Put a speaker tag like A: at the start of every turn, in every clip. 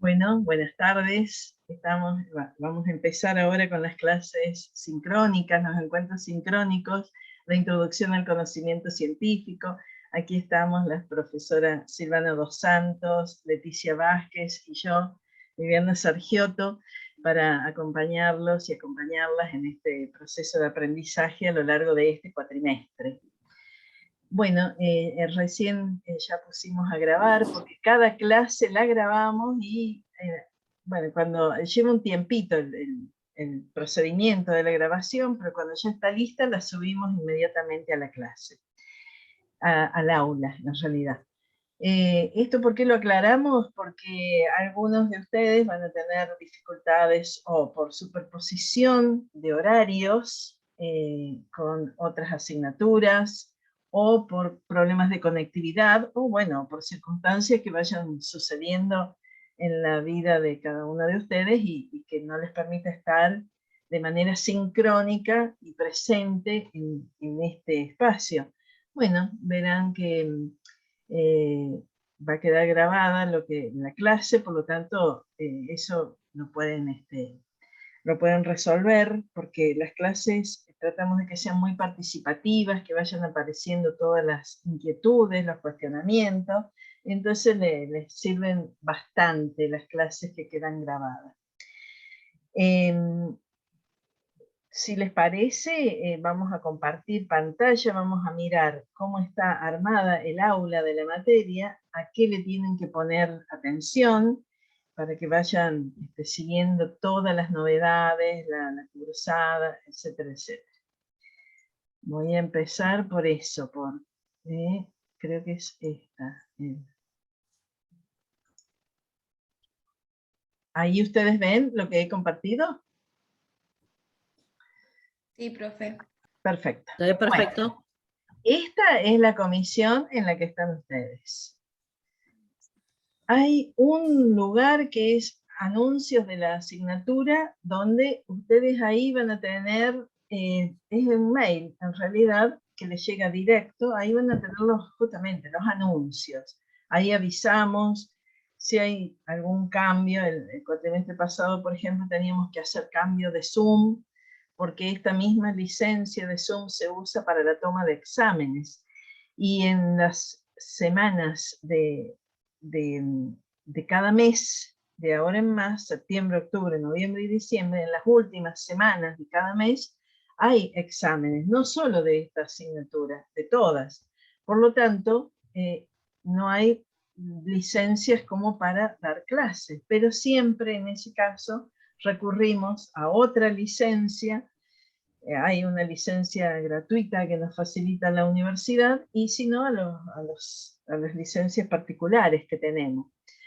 A: Bueno, buenas tardes. Vamos a empezar ahora con las clases sincrónicas, los encuentros sincrónicos, la introducción al conocimiento científico. Aquí estamos la profesora Silvana Dos Santos, Leticia Vázquez y yo, Viviana Sargiotto, para acompañarlos y acompañarlas en este proceso de aprendizaje a lo largo de este cuatrimestre. Bueno, recién ya pusimos a grabar, porque cada clase la grabamos y, bueno, cuando lleva un tiempito el procedimiento de la grabación, pero cuando ya está lista la subimos inmediatamente a la clase, al aula, en realidad. ¿Esto por qué lo aclaramos? Porque algunos de ustedes van a tener dificultades o por superposición de horarios con otras asignaturas, o por problemas de conectividad, o bueno, por circunstancias que vayan sucediendo en la vida de cada uno de ustedes y que no les permita estar de manera sincrónica y presente en este espacio. Bueno, verán que va a quedar grabada la clase, por lo tanto, eso lo pueden resolver, porque las clases tratamos de que sean muy participativas, que vayan apareciendo todas las inquietudes, los cuestionamientos, entonces les sirven bastante las clases que quedan grabadas. Si les parece, vamos a compartir pantalla, vamos a mirar cómo está armada el aula de la materia, a qué le tienen que poner atención, para que vayan siguiendo todas las novedades, la cursada, etcétera, etcétera. Voy a empezar por eso, creo que es esta. ¿Ahí ustedes ven lo que he compartido?
B: Sí, profe.
A: Perfecto.
C: Perfecto.
A: Bueno, esta es la comisión en la que están ustedes. Hay un lugar que es anuncios de la asignatura, donde ustedes ahí van a tener, es un mail en realidad, que les llega directo, ahí van a tener justamente los anuncios. Ahí avisamos si hay algún cambio. El cuatrimestre pasado, por ejemplo, teníamos que hacer cambio de Zoom, porque esta misma licencia de Zoom se usa para la toma de exámenes. Y en las semanas de cada mes, de ahora en más, septiembre, octubre, noviembre y diciembre, en las últimas semanas de cada mes, hay exámenes, no solo de esta asignatura, de todas. Por lo tanto, no hay licencias como para dar clases, pero siempre en ese caso recurrimos a otra licencia. Hay una licencia gratuita que nos facilita la universidad, y si no, a las licencias particulares que tenemos.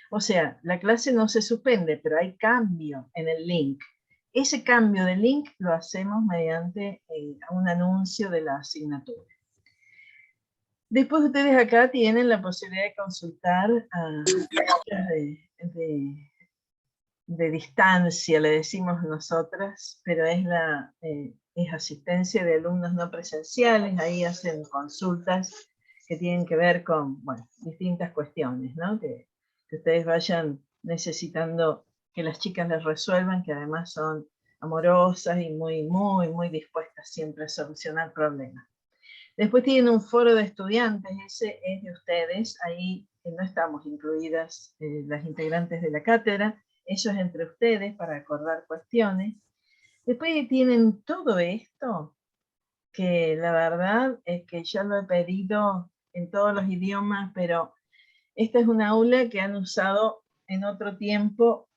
A: O sea, la clase no se suspende, pero hay cambio en el link. Ese cambio de link lo hacemos mediante un anuncio de la asignatura. Después ustedes acá tienen la posibilidad de consultar de distancia, le decimos nosotras, pero es asistencia de alumnos no presenciales. Ahí hacen consultas que tienen que ver con, bueno, distintas cuestiones, ¿no? Que ustedes vayan necesitando que las chicas les resuelvan, que además son amorosas y muy, muy, muy dispuestas siempre a solucionar problemas. Después tienen un foro de estudiantes, ese es de ustedes, ahí no estamos incluidas las integrantes de la cátedra, eso es entre ustedes para acordar cuestiones. Después tienen todo esto, que la verdad es que yo lo he pedido en todos los idiomas, pero esta es una aula que han usado en otro tiempo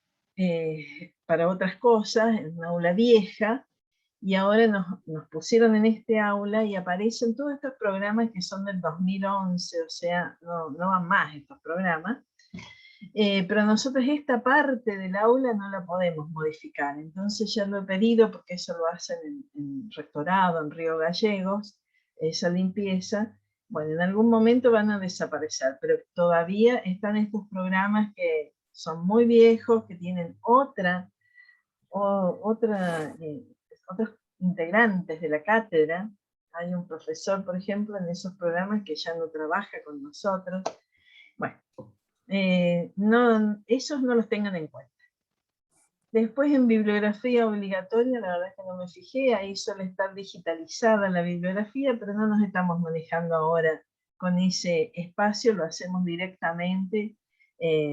A: para otras cosas, es una aula vieja, y ahora nos pusieron en este aula y aparecen todos estos programas que son del 2011, o sea, no van más estos programas. Pero nosotros esta parte del aula no la podemos modificar, entonces ya lo he pedido, porque eso lo hacen en rectorado, en Río Gallegos, esa limpieza. Bueno, en algún momento van a desaparecer, pero todavía están estos programas que son muy viejos, que tienen otros integrantes de la cátedra. Hay un profesor, por ejemplo, en esos programas que ya no trabaja con nosotros. Bueno, esos no los tengan en cuenta. Después en bibliografía obligatoria, la verdad es que no me fijé, ahí suele estar digitalizada la bibliografía, pero no nos estamos manejando ahora con ese espacio, lo hacemos directamente,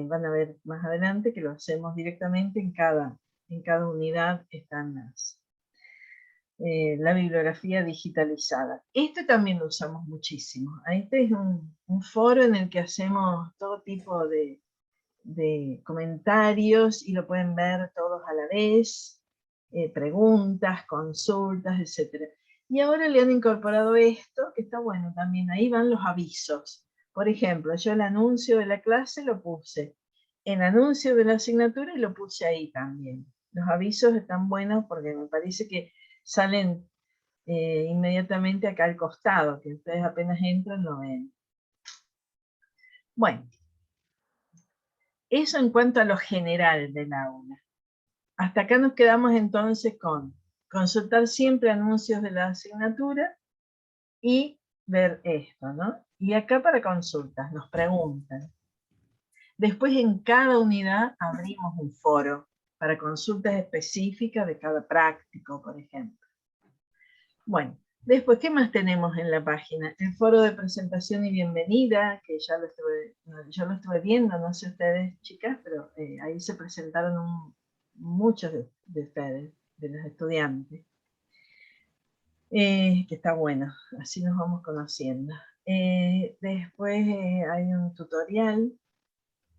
A: van a ver más adelante que lo hacemos directamente en cada unidad están la bibliografía digitalizada. Este también lo usamos muchísimo. Este es un foro en el que hacemos todo tipo de comentarios y lo pueden ver todos a la vez, preguntas, consultas, etc. Y ahora le han incorporado esto, que está bueno también, ahí van los avisos. Por ejemplo, yo el anuncio de la clase lo puse, el anuncio de la asignatura y lo puse ahí también. Los avisos están buenos porque me parece que salen inmediatamente acá al costado, que ustedes apenas entran lo ven. Bueno, eso en cuanto a lo general del aula. Hasta acá nos quedamos entonces con consultar siempre anuncios de la asignatura y ver esto, ¿no? Y acá para consultas, nos preguntan. Después en cada unidad abrimos un foro para consultas específicas de cada práctico, por ejemplo. Bueno, después, ¿qué más tenemos en la página? El foro de presentación y bienvenida, que ya yo lo estuve viendo, no sé ustedes, chicas, pero ahí se presentaron muchos de ustedes, de los estudiantes, que está bueno, así nos vamos conociendo. Después hay un tutorial,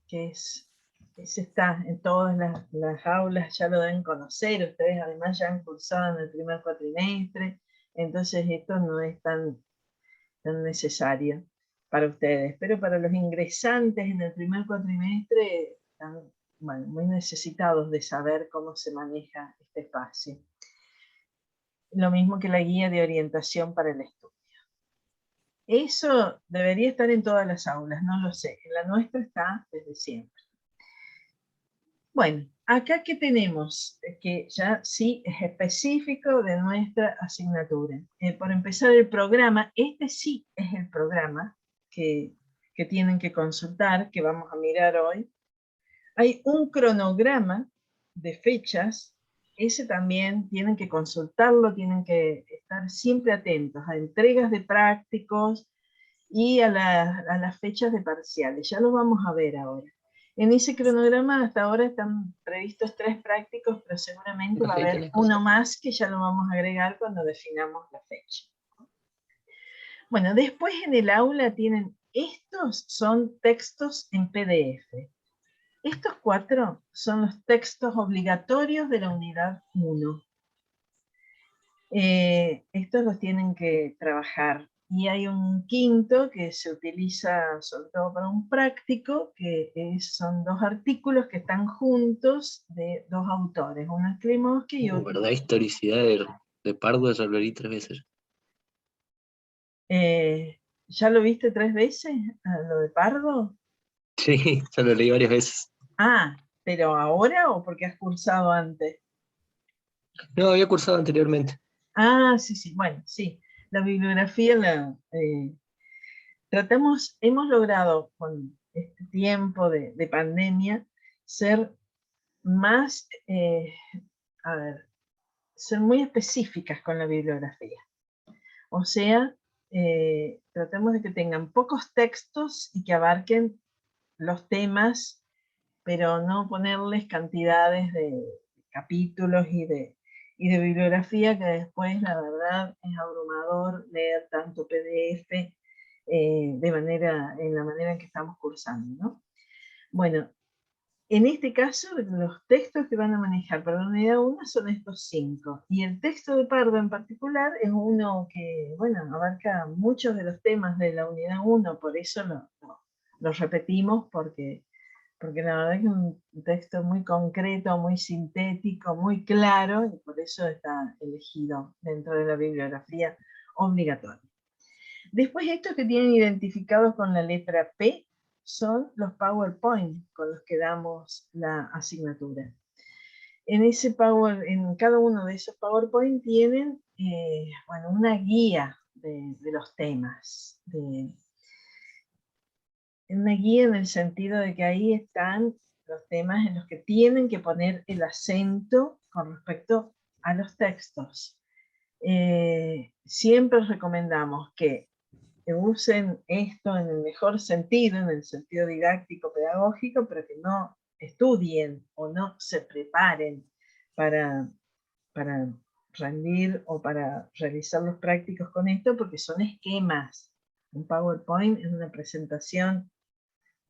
A: que ese está en todas las aulas, ya lo deben conocer, ustedes además ya han cursado en el primer cuatrimestre, entonces esto no es tan necesario para ustedes, pero para los ingresantes en el primer cuatrimestre están muy necesitados de saber cómo se maneja este espacio. Lo mismo que la guía de orientación para el estudio. Eso debería estar en todas las aulas, no lo sé, en la nuestra está desde siempre. Bueno, acá que tenemos, que ya sí es específico de nuestra asignatura. Por empezar el programa, este sí es el programa que tienen que consultar, que vamos a mirar hoy. Hay un cronograma de fechas, ese también tienen que consultarlo, tienen que estar siempre atentos a entregas de prácticos y a las fechas de parciales. Ya lo vamos a ver ahora. En ese cronograma hasta ahora están previstos 3 prácticos, pero seguramente va a haber uno más que ya lo vamos a agregar cuando definamos la fecha. Bueno, después en el aula tienen, estos son textos en PDF. Estos 4 son los textos obligatorios de la unidad 1. Estos los tienen que trabajar. Y hay un quinto que se utiliza sobre todo para un práctico, que son 2 artículos que están juntos de 2 autores, uno es Klimovsky y otro...
B: ¿Verdad? Historicidad de Pardo ya lo leí 3 veces.
A: ¿Ya lo viste 3 veces, lo de Pardo?
B: Sí, ya lo leí varias veces.
A: Ah, ¿pero ahora o porque has cursado antes?
B: No, había cursado anteriormente.
A: Ah, sí, sí, bueno, sí. La bibliografía hemos logrado con este tiempo de pandemia ser más, ser muy específicas con la bibliografía. O sea, tratemos de que tengan pocos textos y que abarquen los temas, pero no ponerles cantidades de capítulos y de bibliografía, que después la verdad es abrumador leer tanto PDF en la manera en que estamos cursando, ¿no? Bueno, en este caso, los textos que van a manejar para la unidad 1 son estos 5. Y el texto de Pardo en particular es uno que, bueno, abarca muchos de los temas de la unidad 1, por eso lo repetimos, porque la verdad es que es un texto muy concreto, muy sintético, muy claro, y por eso está elegido dentro de la bibliografía obligatoria. Después, estos que tienen identificados con la letra P son los PowerPoint con los que damos la asignatura. En cada uno de esos PowerPoint tienen bueno, una guía de los temas, una guía en el sentido de que ahí están los temas en los que tienen que poner el acento con respecto a los textos. Siempre recomendamos que usen esto en el mejor sentido, en el sentido didáctico, pedagógico, pero que no estudien o no se preparen para rendir o para realizar los prácticos con esto, porque son esquemas. Un PowerPoint es una presentación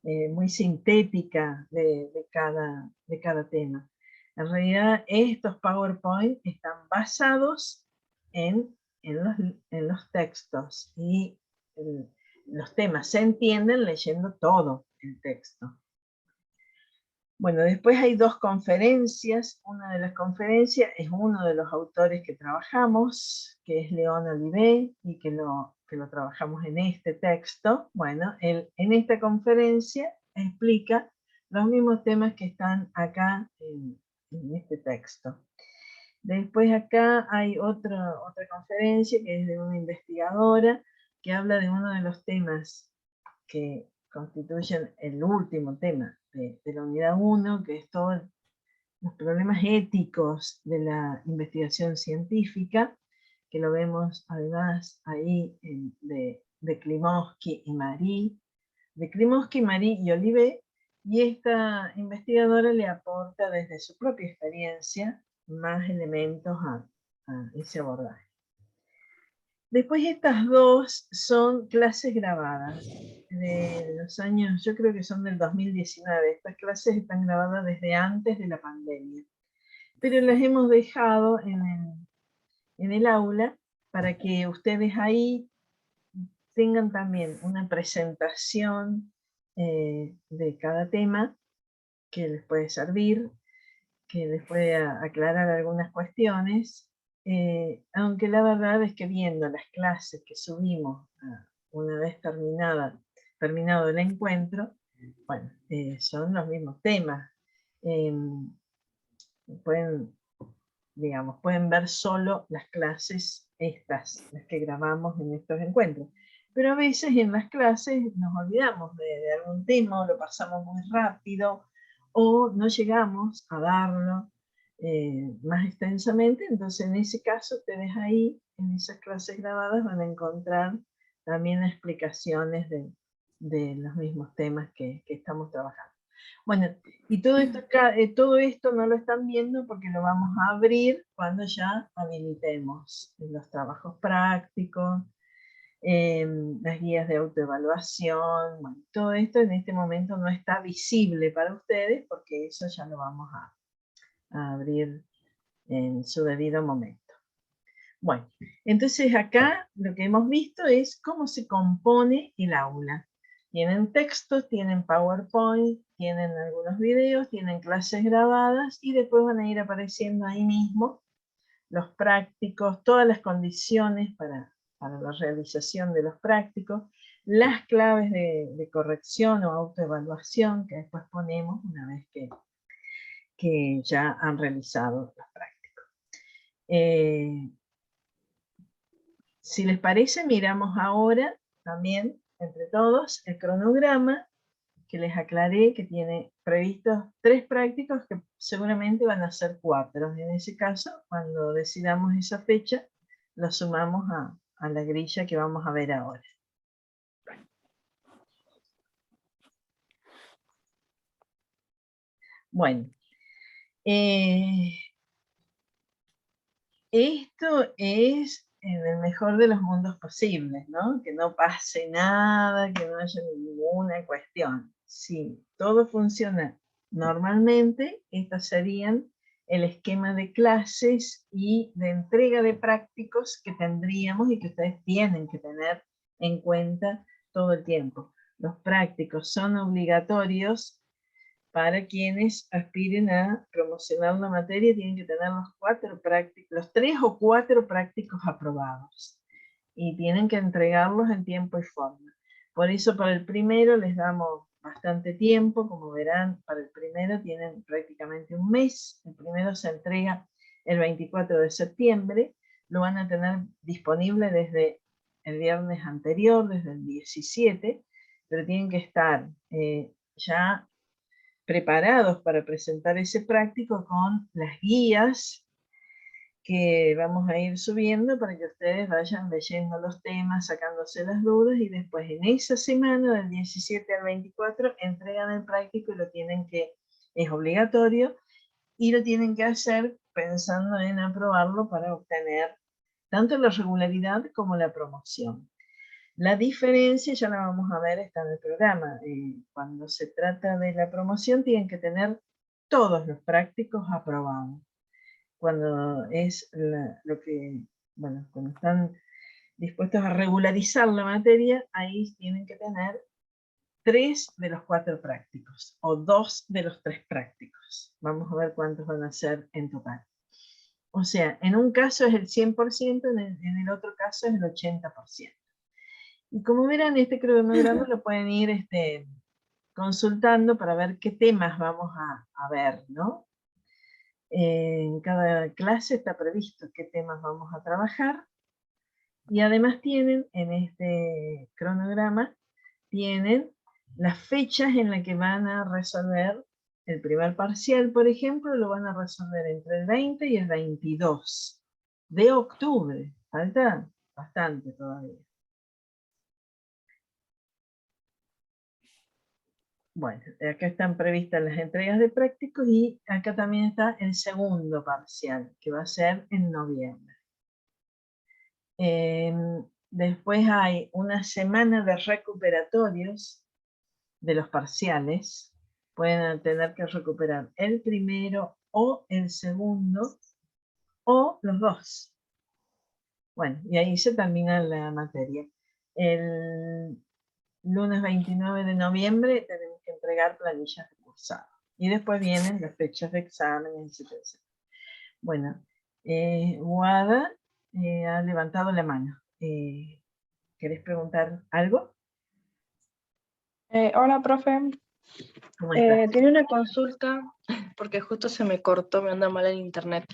A: muy sintética de cada tema. En realidad, estos PowerPoint están basados en los textos y los temas se entienden leyendo todo el texto. Bueno, después hay dos conferencias. Una de las conferencias es uno de los autores que trabajamos, que es León Olivé, y que lo trabajamos en este texto. Bueno, él en esta conferencia explica los mismos temas que están acá en este texto. Después acá hay otra conferencia que es de una investigadora que habla de uno de los temas que constituyen el último tema de la unidad 1, que es todos los problemas éticos de la investigación científica, que lo vemos además ahí de Klimovsky y Marie, de Klimovsky, Marie y Olivé, y esta investigadora le aporta desde su propia experiencia más elementos a ese abordaje. Después estas dos son clases grabadas de los años, yo creo que son del 2019. Estas clases están grabadas desde antes de la pandemia, pero las hemos dejado en el aula para que ustedes ahí tengan también una presentación de cada tema que les puede servir, que les puede aclarar algunas cuestiones. Aunque la verdad es que viendo las clases que subimos una vez terminado el encuentro, bueno, son los mismos temas. Pueden ver solo las clases estas, las que grabamos en estos encuentros. Pero a veces en las clases nos olvidamos de algún tema, o lo pasamos muy rápido, o no llegamos a darlo más extensamente. Entonces en ese caso ustedes ahí, en esas clases grabadas, van a encontrar también explicaciones de los mismos temas que estamos trabajando. Bueno, y todo esto no lo están viendo porque lo vamos a abrir cuando ya habilitemos los trabajos prácticos, las guías de autoevaluación. Bueno, todo esto en este momento no está visible para ustedes porque eso ya lo vamos a abrir en su debido momento. Bueno, entonces acá lo que hemos visto es cómo se compone el aula. Tienen textos, tienen PowerPoint, tienen algunos videos, tienen clases grabadas y después van a ir apareciendo ahí mismo los prácticos, todas las condiciones para la realización de los prácticos, las claves de corrección o autoevaluación que después ponemos una vez que ya han realizado los prácticos. Si les parece, miramos ahora también, entre todos, el cronograma que les aclaré, que tiene previstos 3 prácticos que seguramente van a ser 4. En ese caso, cuando decidamos esa fecha, lo sumamos a la grilla que vamos a ver ahora. Bueno, esto es en el mejor de los mundos posibles, ¿no? Que no pase nada, que no haya ninguna cuestión. Si todo funciona normalmente, estos serían el esquema de clases y de entrega de prácticos que tendríamos y que ustedes tienen que tener en cuenta todo el tiempo. Los prácticos son obligatorios para quienes aspiren a promocionar una materia. Tienen que tener los 3 o 4 prácticos aprobados y tienen que entregarlos en tiempo y forma. Por eso para el primero les damos bastante tiempo. Como verán, para el primero tienen prácticamente un mes. El primero se entrega el 24 de septiembre. Lo van a tener disponible desde el viernes anterior, desde el 17, pero tienen que estar ya preparados para presentar ese práctico con las guías que vamos a ir subiendo para que ustedes vayan leyendo los temas, sacándose las dudas, y después en esa semana, del 17 al 24, entregan el práctico y lo tienen que, es obligatorio, y lo tienen que hacer pensando en aprobarlo para obtener tanto la regularidad como la promoción. La diferencia ya la vamos a ver, está en el programa. Cuando se trata de la promoción tienen que tener todos los prácticos aprobados. Cuando es lo que, bueno, cuando están dispuestos a regularizar la materia, ahí tienen que tener 3 de los 4 prácticos o 2 de los 3 prácticos. Vamos a ver cuántos van a ser en total. O sea, en un caso es el 100%, en el otro caso es el 80%. Y como verán, este cronograma lo pueden ir consultando para ver qué temas vamos a ver, ¿no? En cada clase está previsto qué temas vamos a trabajar, y además tienen en este cronograma, tienen las fechas en las que van a resolver el primer parcial, por ejemplo, lo van a resolver entre el 20 y el 22 de octubre. Falta bastante todavía. Bueno, acá están previstas las entregas de prácticos y acá también está el segundo parcial, que va a ser en noviembre. Después hay una semana de recuperatorios de los parciales. Pueden tener que recuperar el primero o el segundo o los dos. Bueno, y ahí se termina la materia. El lunes 29 de noviembre tenemos que entregar planillas de cursado. Y después vienen las fechas de exámenes, etc. Bueno, Wada ha levantado la mano. ¿Querés preguntar algo?
C: Hola, profe.
A: ¿Cómo estás?
C: Tiene una consulta, porque justo se me cortó, me anda mal el internet.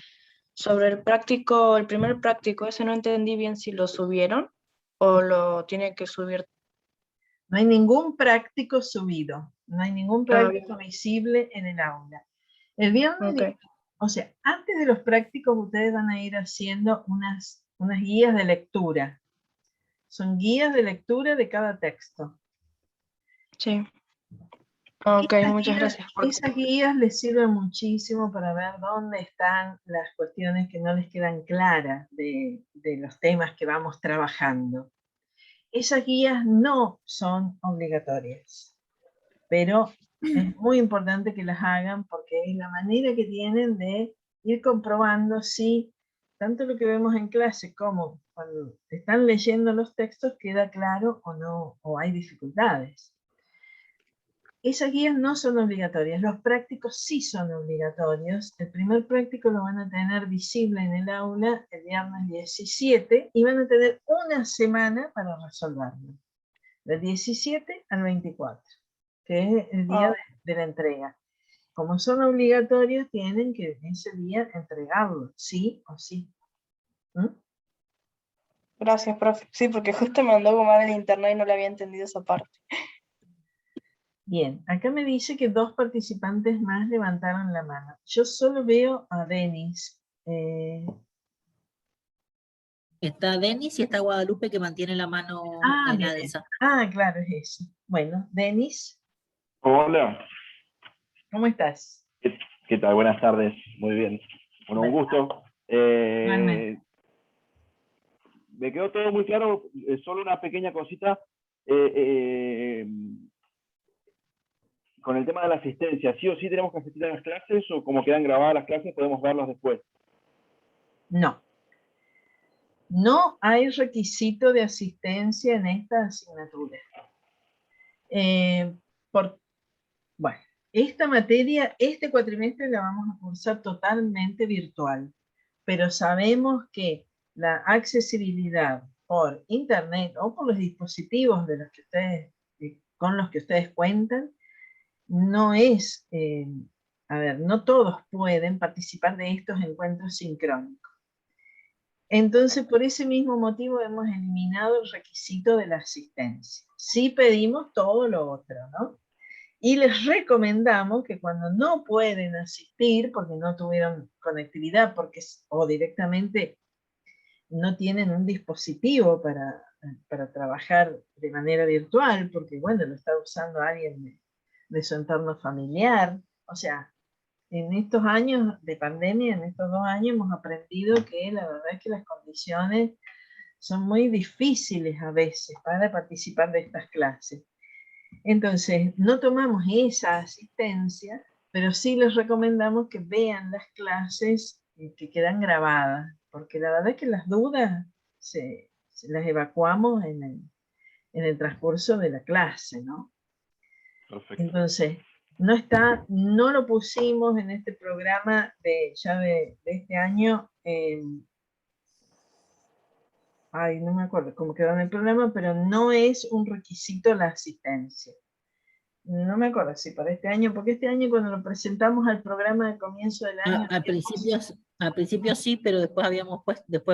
C: Sobre el práctico, el primer práctico, ese no entendí bien si lo subieron o lo tiene que subir.
A: No hay ningún práctico subido, no hay ningún práctico
C: Bien.
A: visible en el aula. El viernes,
C: Ok.
A: o sea, antes de los prácticos ustedes van a ir haciendo unas guías de lectura. Son guías de lectura de cada texto.
C: Sí. Ok, muchas gracias.
A: Esas guías les sirven muchísimo para ver dónde están las cuestiones que no les quedan claras de los temas que vamos trabajando. Esas guías no son obligatorias, pero es muy importante que las hagan porque es la manera que tienen de ir comprobando si tanto lo que vemos en clase como cuando están leyendo los textos queda claro o no, o hay dificultades. Esas guías no son obligatorias, los prácticos sí son obligatorios. El primer práctico lo van a tener visible en el aula el viernes 17 y van a tener una semana para resolverlo, del 17 al 24, que es el día de la entrega. Como son obligatorios, tienen que ese día entregarlo, sí o sí. ¿Mm?
C: Gracias, profe. Sí, porque justo me andó mal el internet y no le había entendido esa parte.
A: Bien, acá me dice que 2 participantes más levantaron la mano. Yo solo veo a Denis.
D: Está Denis y está Guadalupe, que mantiene la mano en
A: Bien.
D: alza.
A: Claro, es eso. Bueno, Denis,
E: Hola,
A: ¿cómo estás?
E: ¿qué tal? Buenas tardes, muy bien. Bueno, un gusto.
A: Igualmente.
E: Me quedó todo muy claro, solo una pequeña cosita con el tema de la asistencia. ¿Sí o sí tenemos que asistir a las clases o como quedan grabadas las clases podemos verlas después?
A: No. No hay requisito de asistencia en esta asignatura. Bueno, esta materia, este cuatrimestre la vamos a cursar totalmente virtual, pero sabemos que la accesibilidad por internet o por los dispositivos de los que ustedes, con los que ustedes cuentan, no es, no todos pueden participar de estos encuentros sincrónicos. Entonces, por ese mismo motivo hemos eliminado el requisito de la asistencia. Sí pedimos todo lo otro, ¿no? Y les recomendamos que cuando no pueden asistir, porque no tuvieron conectividad, o directamente no tienen un dispositivo para trabajar de manera virtual, porque bueno, lo está usando alguien de su entorno familiar. O sea, en estos años de pandemia, en estos 2 años, hemos aprendido que la verdad es que las condiciones son muy difíciles a veces para participar de estas clases. Entonces, no tomamos esa asistencia, pero sí les recomendamos que vean las clases que quedan grabadas, porque la verdad es que las dudas se las evacuamos en el transcurso de la clase, ¿no?
E: Perfecto.
A: Entonces, no lo pusimos en este programa de este año. Ay, no me acuerdo cómo quedó en el programa, pero no es un requisito la asistencia. No me acuerdo si para este año, porque este año cuando lo presentamos al programa de comienzo del año...
D: Al principio sí, pero después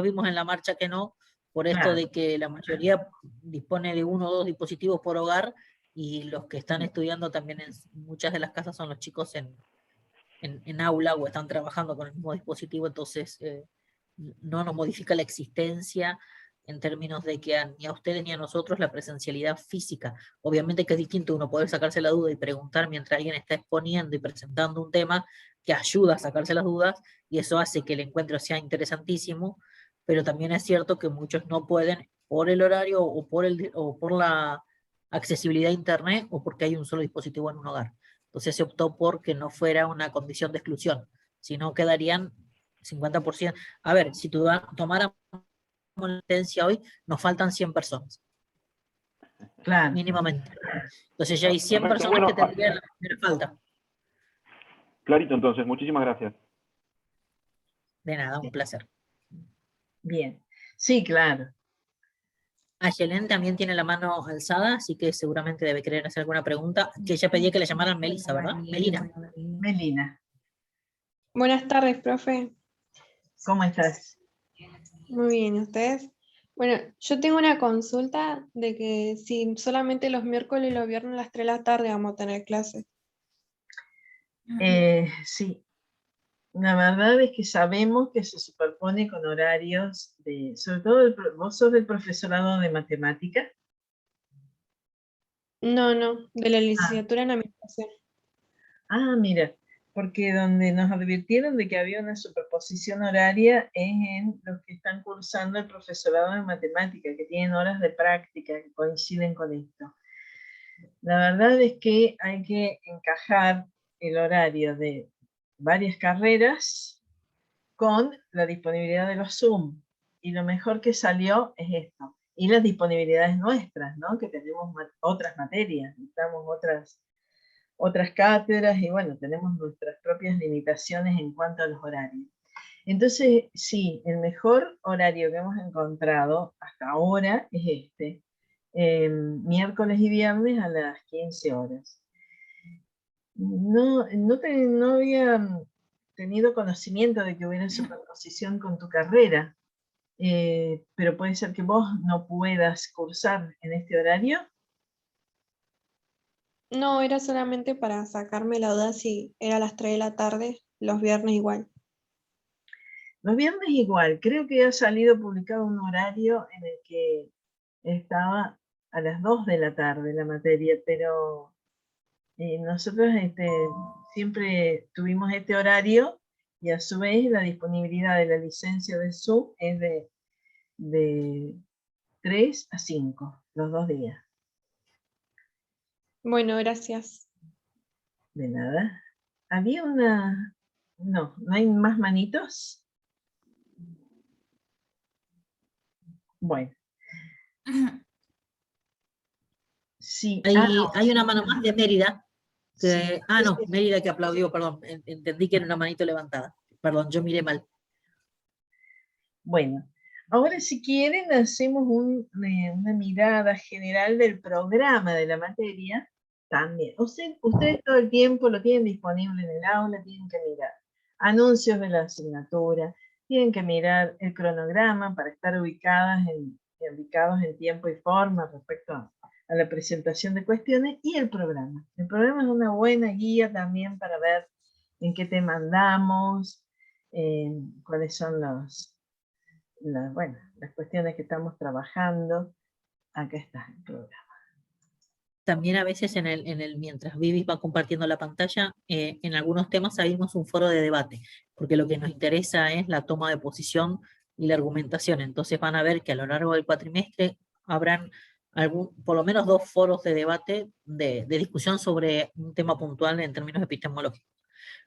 D: vimos en la marcha que no, por esto
A: Claro.
D: de que la mayoría dispone de 1 o 2 dispositivos por hogar, y los que están estudiando también en muchas de las casas son los chicos en aula o están trabajando con el mismo dispositivo, entonces no nos modifica la existencia en términos de que ni a ustedes ni a nosotros la presencialidad física. Obviamente que es distinto uno poder sacarse la duda y preguntar mientras alguien está exponiendo y presentando un tema que ayuda a sacarse las dudas, y eso hace que el encuentro sea interesantísimo, pero también es cierto que muchos no pueden por el horario o por la accesibilidad a internet, o porque hay un solo dispositivo en un hogar. Entonces se optó por que no fuera una condición de exclusión, sino quedarían 50%. A ver, si tomáramos la licencia hoy, nos faltan 100 personas,
A: Claro.
D: mínimamente. Entonces ya hay 100
E: Perfecto,
D: personas
E: bueno,
D: que tendrían la primera falta.
E: Clarito, entonces, muchísimas gracias.
D: De nada, un placer.
A: Bien. Sí, claro.
D: Ayelen también tiene la mano alzada, así que seguramente debe querer hacer alguna pregunta, que ella pedía que la llamaran Melissa, ¿verdad? Melina.
A: Melina,
F: Buenas tardes, profe.
A: ¿cómo estás?
F: Muy bien, ¿y ustedes? Bueno, yo tengo una consulta de que si solamente los miércoles y los viernes a las 3 de la tarde vamos a tener clases.
A: Sí, la verdad es que sabemos que se superpone con horarios sobre todo, vos sos del profesorado de matemática.
F: No, de la licenciatura en administración.
A: Ah, mira, porque donde nos advirtieron de que había una superposición horaria es en los que están cursando el profesorado de matemática, que tienen horas de práctica que coinciden con esto. La verdad es que hay que encajar el horario de varias carreras con la disponibilidad de los Zoom. Y lo mejor que salió es esto. Y las disponibilidades nuestras, ¿no? Que tenemos otras materias, necesitamos otras cátedras y bueno, tenemos nuestras propias limitaciones en cuanto a los horarios. Entonces, sí, el mejor horario que hemos encontrado hasta ahora es este. Miércoles y viernes a las 15 horas. No había tenido conocimiento de que hubiera superposición con tu carrera, pero puede ser que vos no puedas cursar en este horario.
F: No, era solamente para sacarme la duda si era a las 3 de la tarde, los viernes igual.
A: Los viernes igual, creo que ha salido publicado un horario en el que estaba a las 2 de la tarde la materia, pero nosotros siempre tuvimos este horario y a su vez la disponibilidad de la licencia de Zoom es de 3 a 5, los 2 días.
F: Bueno, gracias.
A: De nada. Había una... No hay más manitos. Bueno. Sí.
D: Hay una mano más de Mérida.
A: Sí.
D: No, Mérida que aplaudió, perdón. Entendí que era una manito levantada. Perdón, yo miré mal.
A: Bueno, ahora si quieren hacemos una mirada general del programa de la materia también. Ustedes todo el tiempo lo tienen disponible en el aula, tienen que mirar anuncios de la asignatura, Tienen que mirar el cronograma para estar ubicados en tiempo y forma respecto a la presentación de cuestiones, y el programa. El programa es una buena guía también para ver en qué tema andamos, cuáles son las cuestiones que estamos trabajando. Acá está el programa.
D: También a veces mientras Vivi va compartiendo la pantalla, en algunos temas abrimos un foro de debate, porque lo que nos interesa es la toma de posición y la argumentación. Entonces van a ver que a lo largo del cuatrimestre habrán por lo menos 2 foros de debate, de discusión sobre un tema puntual en términos epistemológicos.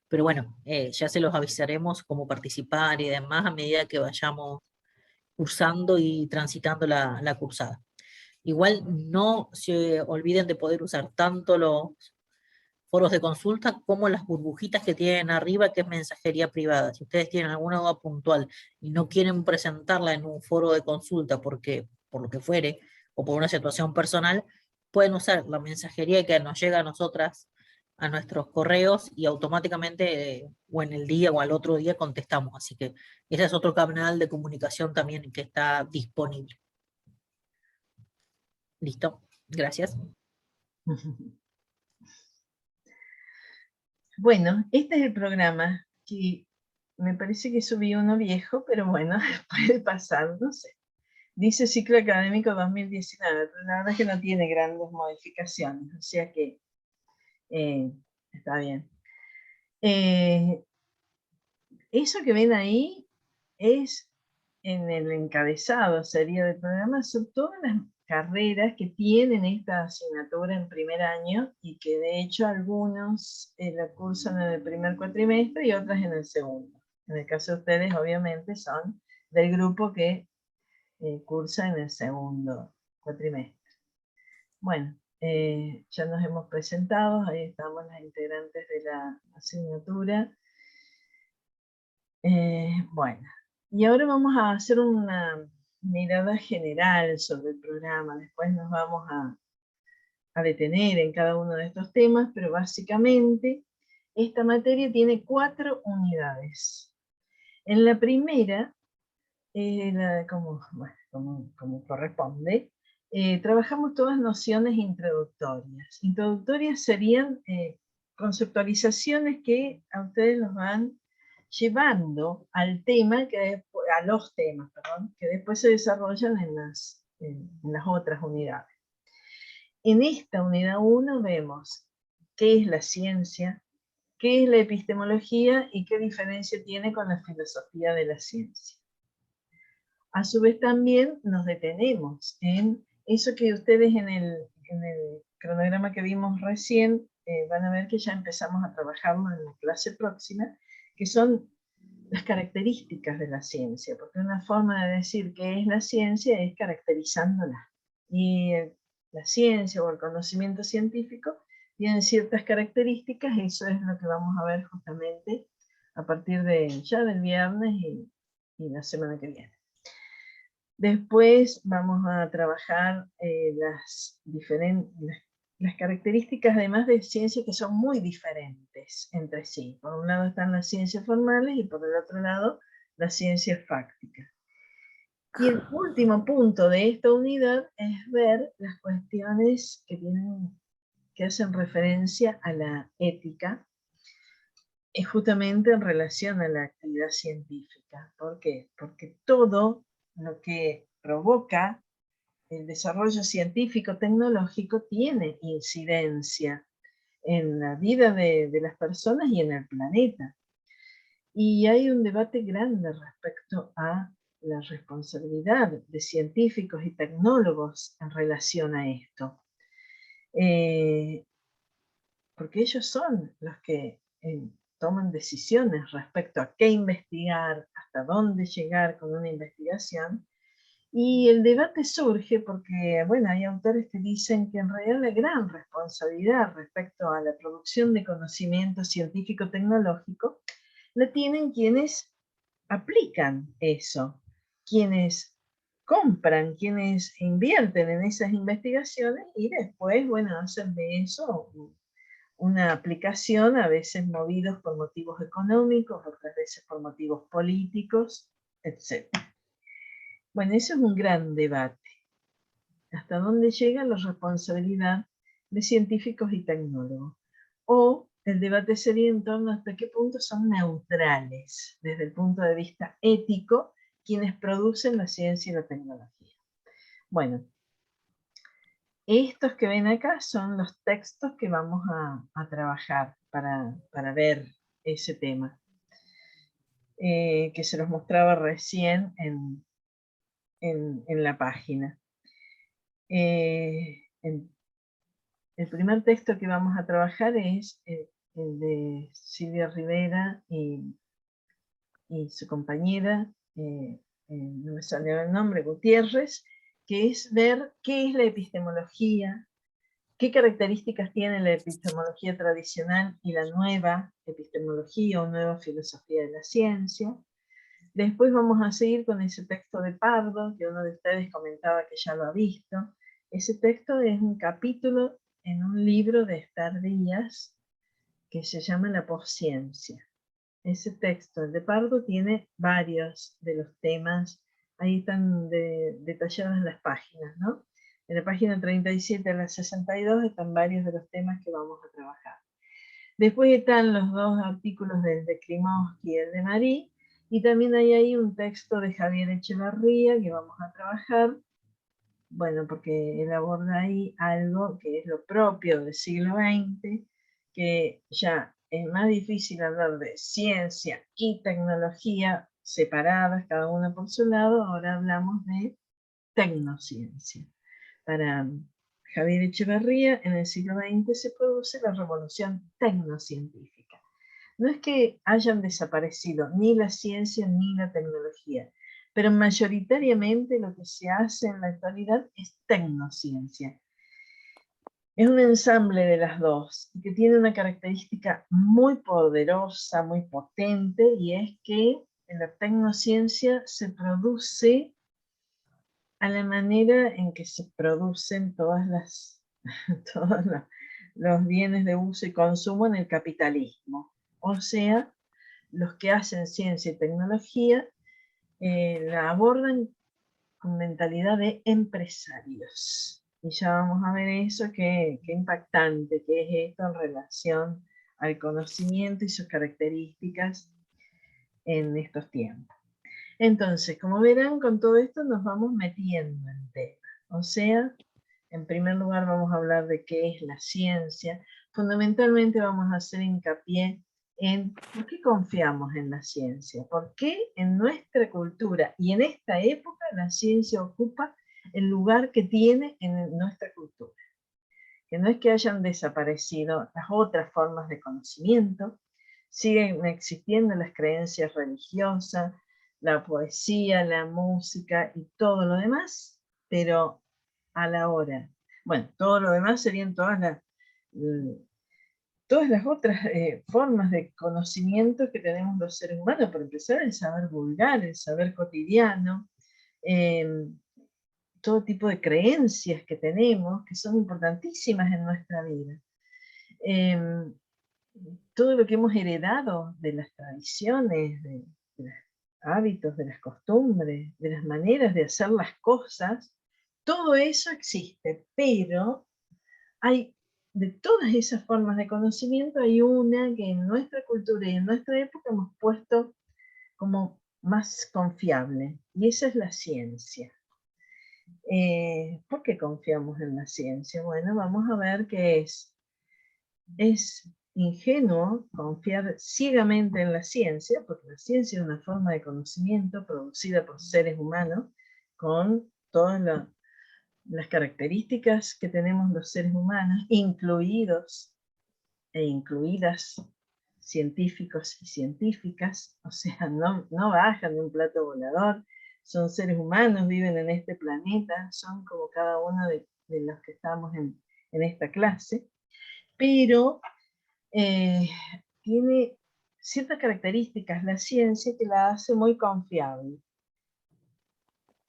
D: Pero bueno, ya se los avisaremos cómo participar y demás a medida que vayamos cursando y transitando la cursada. Igual no se olviden de poder usar tanto los foros de consulta como las burbujitas que tienen arriba, que es mensajería privada. Si ustedes tienen alguna duda puntual y no quieren presentarla en un foro de consulta porque, por lo que fuere, o por una situación personal, pueden usar la mensajería que nos llega a nosotras, a nuestros correos, y automáticamente, o en el día o al otro día, contestamos. Así que ese es otro canal de comunicación también que está disponible. Listo, gracias.
A: Bueno, este es el programa, que me parece que subí uno viejo, pero bueno, puede pasar, no sé. Dice ciclo académico 2019, pero la verdad es que no tiene grandes modificaciones, o sea que está bien. Eso que ven ahí es en el encabezado, sería del programa, son todas las carreras que tienen esta asignatura en primer año, y que de hecho algunos la cursan en el primer cuatrimestre y otras en el segundo. En el caso de ustedes, obviamente, son del grupo que cursa en el segundo cuatrimestre. Bueno, ya nos hemos presentado, ahí estamos las integrantes de la asignatura. Bueno, y ahora vamos a hacer una mirada general sobre el programa. Después nos vamos a detener en cada uno de estos temas, pero básicamente esta materia tiene 4 unidades. En la primera, como corresponde, trabajamos todas nociones introductorias. Introductorias serían conceptualizaciones que a ustedes los van llevando al tema, a los temas, perdón, que después se desarrollan en las otras unidades. En esta unidad 1 vemos qué es la ciencia, qué es la epistemología y qué diferencia tiene con la filosofía de la ciencia. A su vez también nos detenemos en eso que ustedes en el cronograma que vimos recién van a ver que ya empezamos a trabajarlo en la clase próxima, que son las características de la ciencia, porque una forma de decir qué es la ciencia es caracterizándola. Y la ciencia o el conocimiento científico tienen ciertas características, y eso es lo que vamos a ver justamente a partir ya del viernes y la semana que viene. Después vamos a trabajar las características, además de ciencias que son muy diferentes entre sí. Por un lado están las ciencias formales y por el otro lado las ciencias fácticas. Y el último punto de esta unidad es ver las cuestiones que hacen referencia a la ética, justamente en relación a la actividad científica. ¿Por qué? Porque todo lo que provoca el desarrollo científico-tecnológico tiene incidencia en la vida de las personas y en el planeta. Y hay un debate grande respecto a la responsabilidad de científicos y tecnólogos en relación a esto. Porque ellos son los que toman decisiones respecto a qué investigar, hasta dónde llegar con una investigación. Y el debate surge porque, bueno, hay autores que dicen que en realidad la gran responsabilidad respecto a la producción de conocimiento científico-tecnológico la tienen quienes aplican eso, quienes compran, quienes invierten en esas investigaciones y después, bueno, hacen de eso una aplicación, a veces movidos por motivos económicos, otras veces por motivos políticos, etc. Bueno, eso es un gran debate. ¿Hasta dónde llega la responsabilidad de científicos y tecnólogos? O el debate sería en torno a hasta qué punto son neutrales, desde el punto de vista ético, quienes producen la ciencia y la tecnología. Bueno, estos que ven acá son los textos que vamos a trabajar para ver ese tema, que se los mostraba recién en la página. El primer texto que vamos a trabajar es el de Silvia Rivera y su compañera, no me salió el nombre, Gutiérrez, que es ver qué es la epistemología, qué características tiene la epistemología tradicional y la nueva epistemología o nueva filosofía de la ciencia. Después vamos a seguir con ese texto de Pardo, que uno de ustedes comentaba que ya lo ha visto. Ese texto es un capítulo en un libro de Esther Díaz que se llama La posciencia. Ese texto, el de Pardo, tiene varios de los temas, ahí están detalladas las páginas, ¿no? En la página 37 a la 62 están varios de los temas que vamos a trabajar. Después están los dos artículos del de Klimovsky y el de Marie, y también hay ahí un texto de Javier Echevarría que vamos a trabajar, bueno, porque él aborda ahí algo que es lo propio del siglo XX, que ya es más difícil hablar de ciencia y tecnología separadas, cada una por su lado. Ahora hablamos de tecnociencia. Para Javier Echevarría, en el siglo XX se produce la revolución tecnocientífica. No es que hayan desaparecido ni la ciencia ni la tecnología, pero mayoritariamente lo que se hace en la actualidad es tecnociencia. Es un ensamble de las dos, que tiene una característica muy poderosa, muy potente, y es que en la tecnociencia se produce a la manera en que se producen todos los bienes de uso y consumo en el capitalismo. O sea, los que hacen ciencia y tecnología la abordan con mentalidad de empresarios. Y ya vamos a ver eso, qué impactante que es esto en relación al conocimiento y sus características en estos tiempos. Entonces, como verán, con todo esto nos vamos metiendo en tema. O sea, en primer lugar vamos a hablar de qué es la ciencia. Fundamentalmente vamos a hacer hincapié en por qué confiamos en la ciencia, por qué en nuestra cultura y en esta época la ciencia ocupa el lugar que tiene en nuestra cultura. Que no es que hayan desaparecido las otras formas de conocimiento, siguen existiendo las creencias religiosas, la poesía, la música y todo lo demás, pero a la hora, bueno, todo lo demás serían todas las otras formas de conocimiento que tenemos los seres humanos. Por empezar, el saber vulgar, el saber cotidiano, todo tipo de creencias que tenemos, que son importantísimas en nuestra vida. Todo lo que hemos heredado de las tradiciones, de los hábitos, de las costumbres, de las maneras de hacer las cosas, todo eso existe, pero hay, de todas esas formas de conocimiento, hay una que en nuestra cultura y en nuestra época hemos puesto como más confiable, y esa es la ciencia. ¿Por qué confiamos en la ciencia? Bueno, vamos a ver que es ingenuo confiar ciegamente en la ciencia, porque la ciencia es una forma de conocimiento producida por seres humanos con todas las características que tenemos los seres humanos, incluidos e incluidas científicos y científicas, o sea, no bajan de un plato volador, son seres humanos, viven en este planeta, son como cada uno de los que estamos en esta clase, pero tiene ciertas características la ciencia que la hace muy confiable.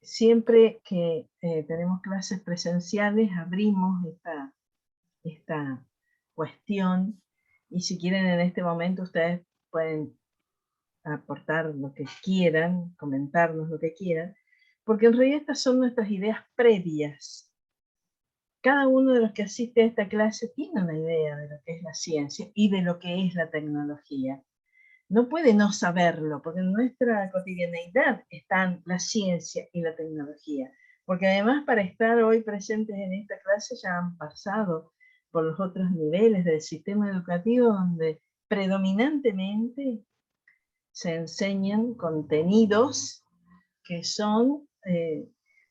A: Siempre que tenemos clases presenciales abrimos esta cuestión, y si quieren en este momento ustedes pueden aportar lo que quieran, comentarnos lo que quieran, porque en realidad estas son nuestras ideas previas. Cada uno de los que asiste a esta clase tiene una idea de lo que es la ciencia y de lo que es la tecnología. No puede no saberlo, porque en nuestra cotidianeidad están la ciencia y la tecnología. Porque además para estar hoy presentes en esta clase ya han pasado por los otros niveles del sistema educativo donde predominantemente se enseñan contenidos que son,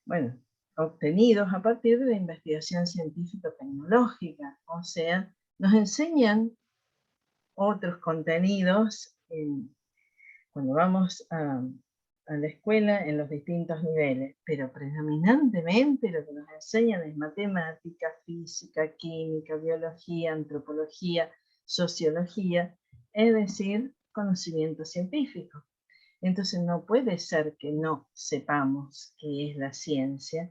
A: bueno, obtenidos a partir de la investigación científico-tecnológica. O sea, nos enseñan otros contenidos cuando vamos a la escuela en los distintos niveles, pero predominantemente lo que nos enseñan es matemática, física, química, biología, antropología, sociología, es decir, conocimiento científico. Entonces no puede ser que no sepamos qué es la ciencia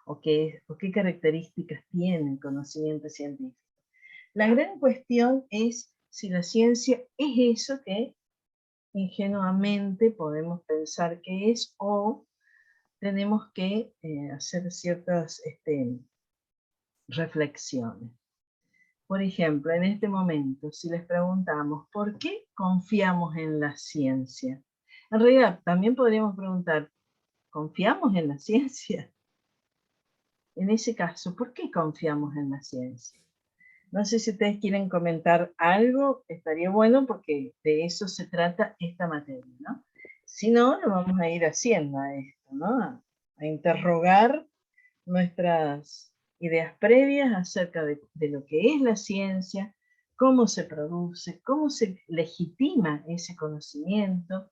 A: o qué características tiene el conocimiento científico. La gran cuestión es si la ciencia es eso que ingenuamente podemos pensar que es, o tenemos que hacer ciertas reflexiones. Por ejemplo, en este momento, si les preguntamos, ¿por qué confiamos en la ciencia? En realidad, también podríamos preguntar, ¿confiamos en la ciencia? En ese caso, ¿por qué confiamos en la ciencia? No sé si ustedes quieren comentar algo, estaría bueno porque de eso se trata esta materia, ¿no? Si no, lo vamos a ir haciendo a esto, ¿no? A interrogar nuestras ideas previas acerca de lo que es la ciencia, cómo se produce, cómo se legitima ese conocimiento,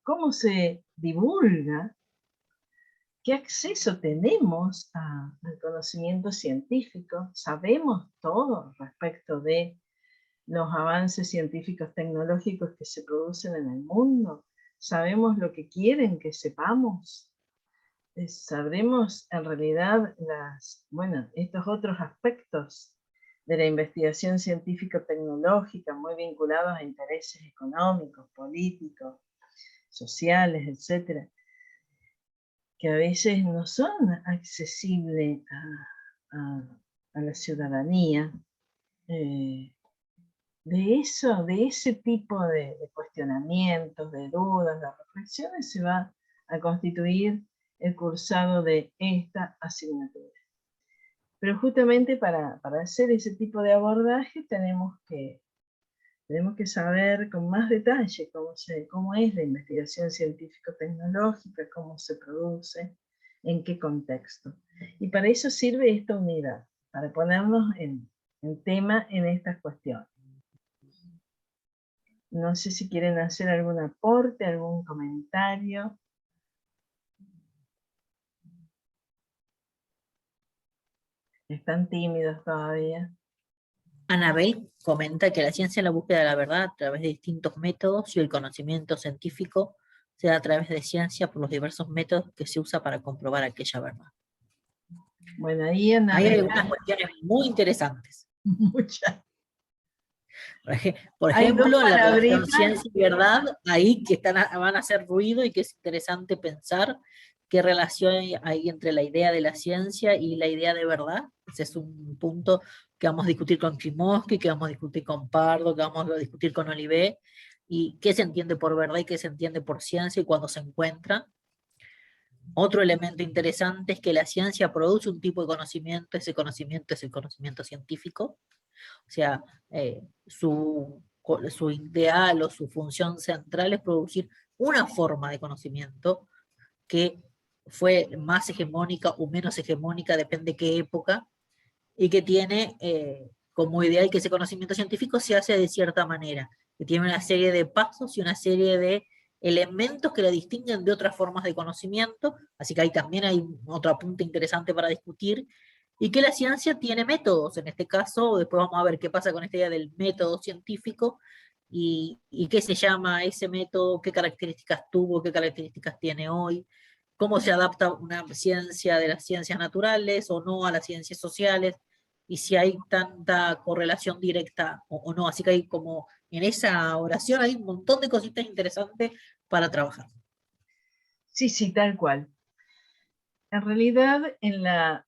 A: cómo se divulga, qué acceso tenemos al conocimiento científico, sabemos todo respecto de los avances científicos tecnológicos que se producen en el mundo, sabemos lo que quieren que sepamos, sabremos en realidad estos otros aspectos de la investigación científico-tecnológica muy vinculados a intereses económicos, políticos, sociales, etcétera, que a veces no son accesibles a la ciudadanía. De ese tipo de cuestionamientos, de dudas, de reflexiones, se va a constituir el cursado de esta asignatura. Pero justamente para hacer ese tipo de abordaje tenemos que saber con más detalle cómo es la investigación científico-tecnológica, cómo se produce, en qué contexto. Y para eso sirve esta unidad, para ponernos en tema en estas cuestiones. No sé si quieren hacer algún aporte, algún comentario. ¿Están tímidos todavía?
D: Anabel comenta que la ciencia es la búsqueda de la verdad a través de distintos métodos y el conocimiento científico se da a través de ciencia por los diversos métodos que se usa para comprobar aquella verdad.
A: Bueno, ahí hay
D: algunas cuestiones muy interesantes.
A: Muchas.
D: Por ejemplo, en la relación ciencia y verdad, ahí que van a hacer ruido y que es interesante pensar qué relación hay entre la idea de la ciencia y la idea de verdad. Ese es un punto que vamos a discutir con Chimosky, que vamos a discutir con Pardo, que vamos a discutir con Olivet, y qué se entiende por verdad y qué se entiende por ciencia y cuándo se encuentran. Otro elemento interesante es que la ciencia produce un tipo de conocimiento, ese conocimiento es el conocimiento científico, o sea, su ideal o su función central es producir una forma de conocimiento que fue más hegemónica o menos hegemónica, depende de qué época, y que tiene como ideal que ese conocimiento científico se hace de cierta manera, que tiene una serie de pasos y una serie de elementos que la distinguen de otras formas de conocimiento, así que ahí también hay otro punto interesante para discutir, y que la ciencia tiene métodos, en este caso, después vamos a ver qué pasa con esta idea del método científico, y qué se llama ese método, qué características tuvo, qué características tiene hoy, cómo se adapta una ciencia de las ciencias naturales o no a las ciencias sociales, y si hay tanta correlación directa o no, así que hay como en esa oración hay un montón de cositas interesantes para trabajar.
A: Sí, sí, tal cual. En realidad, en la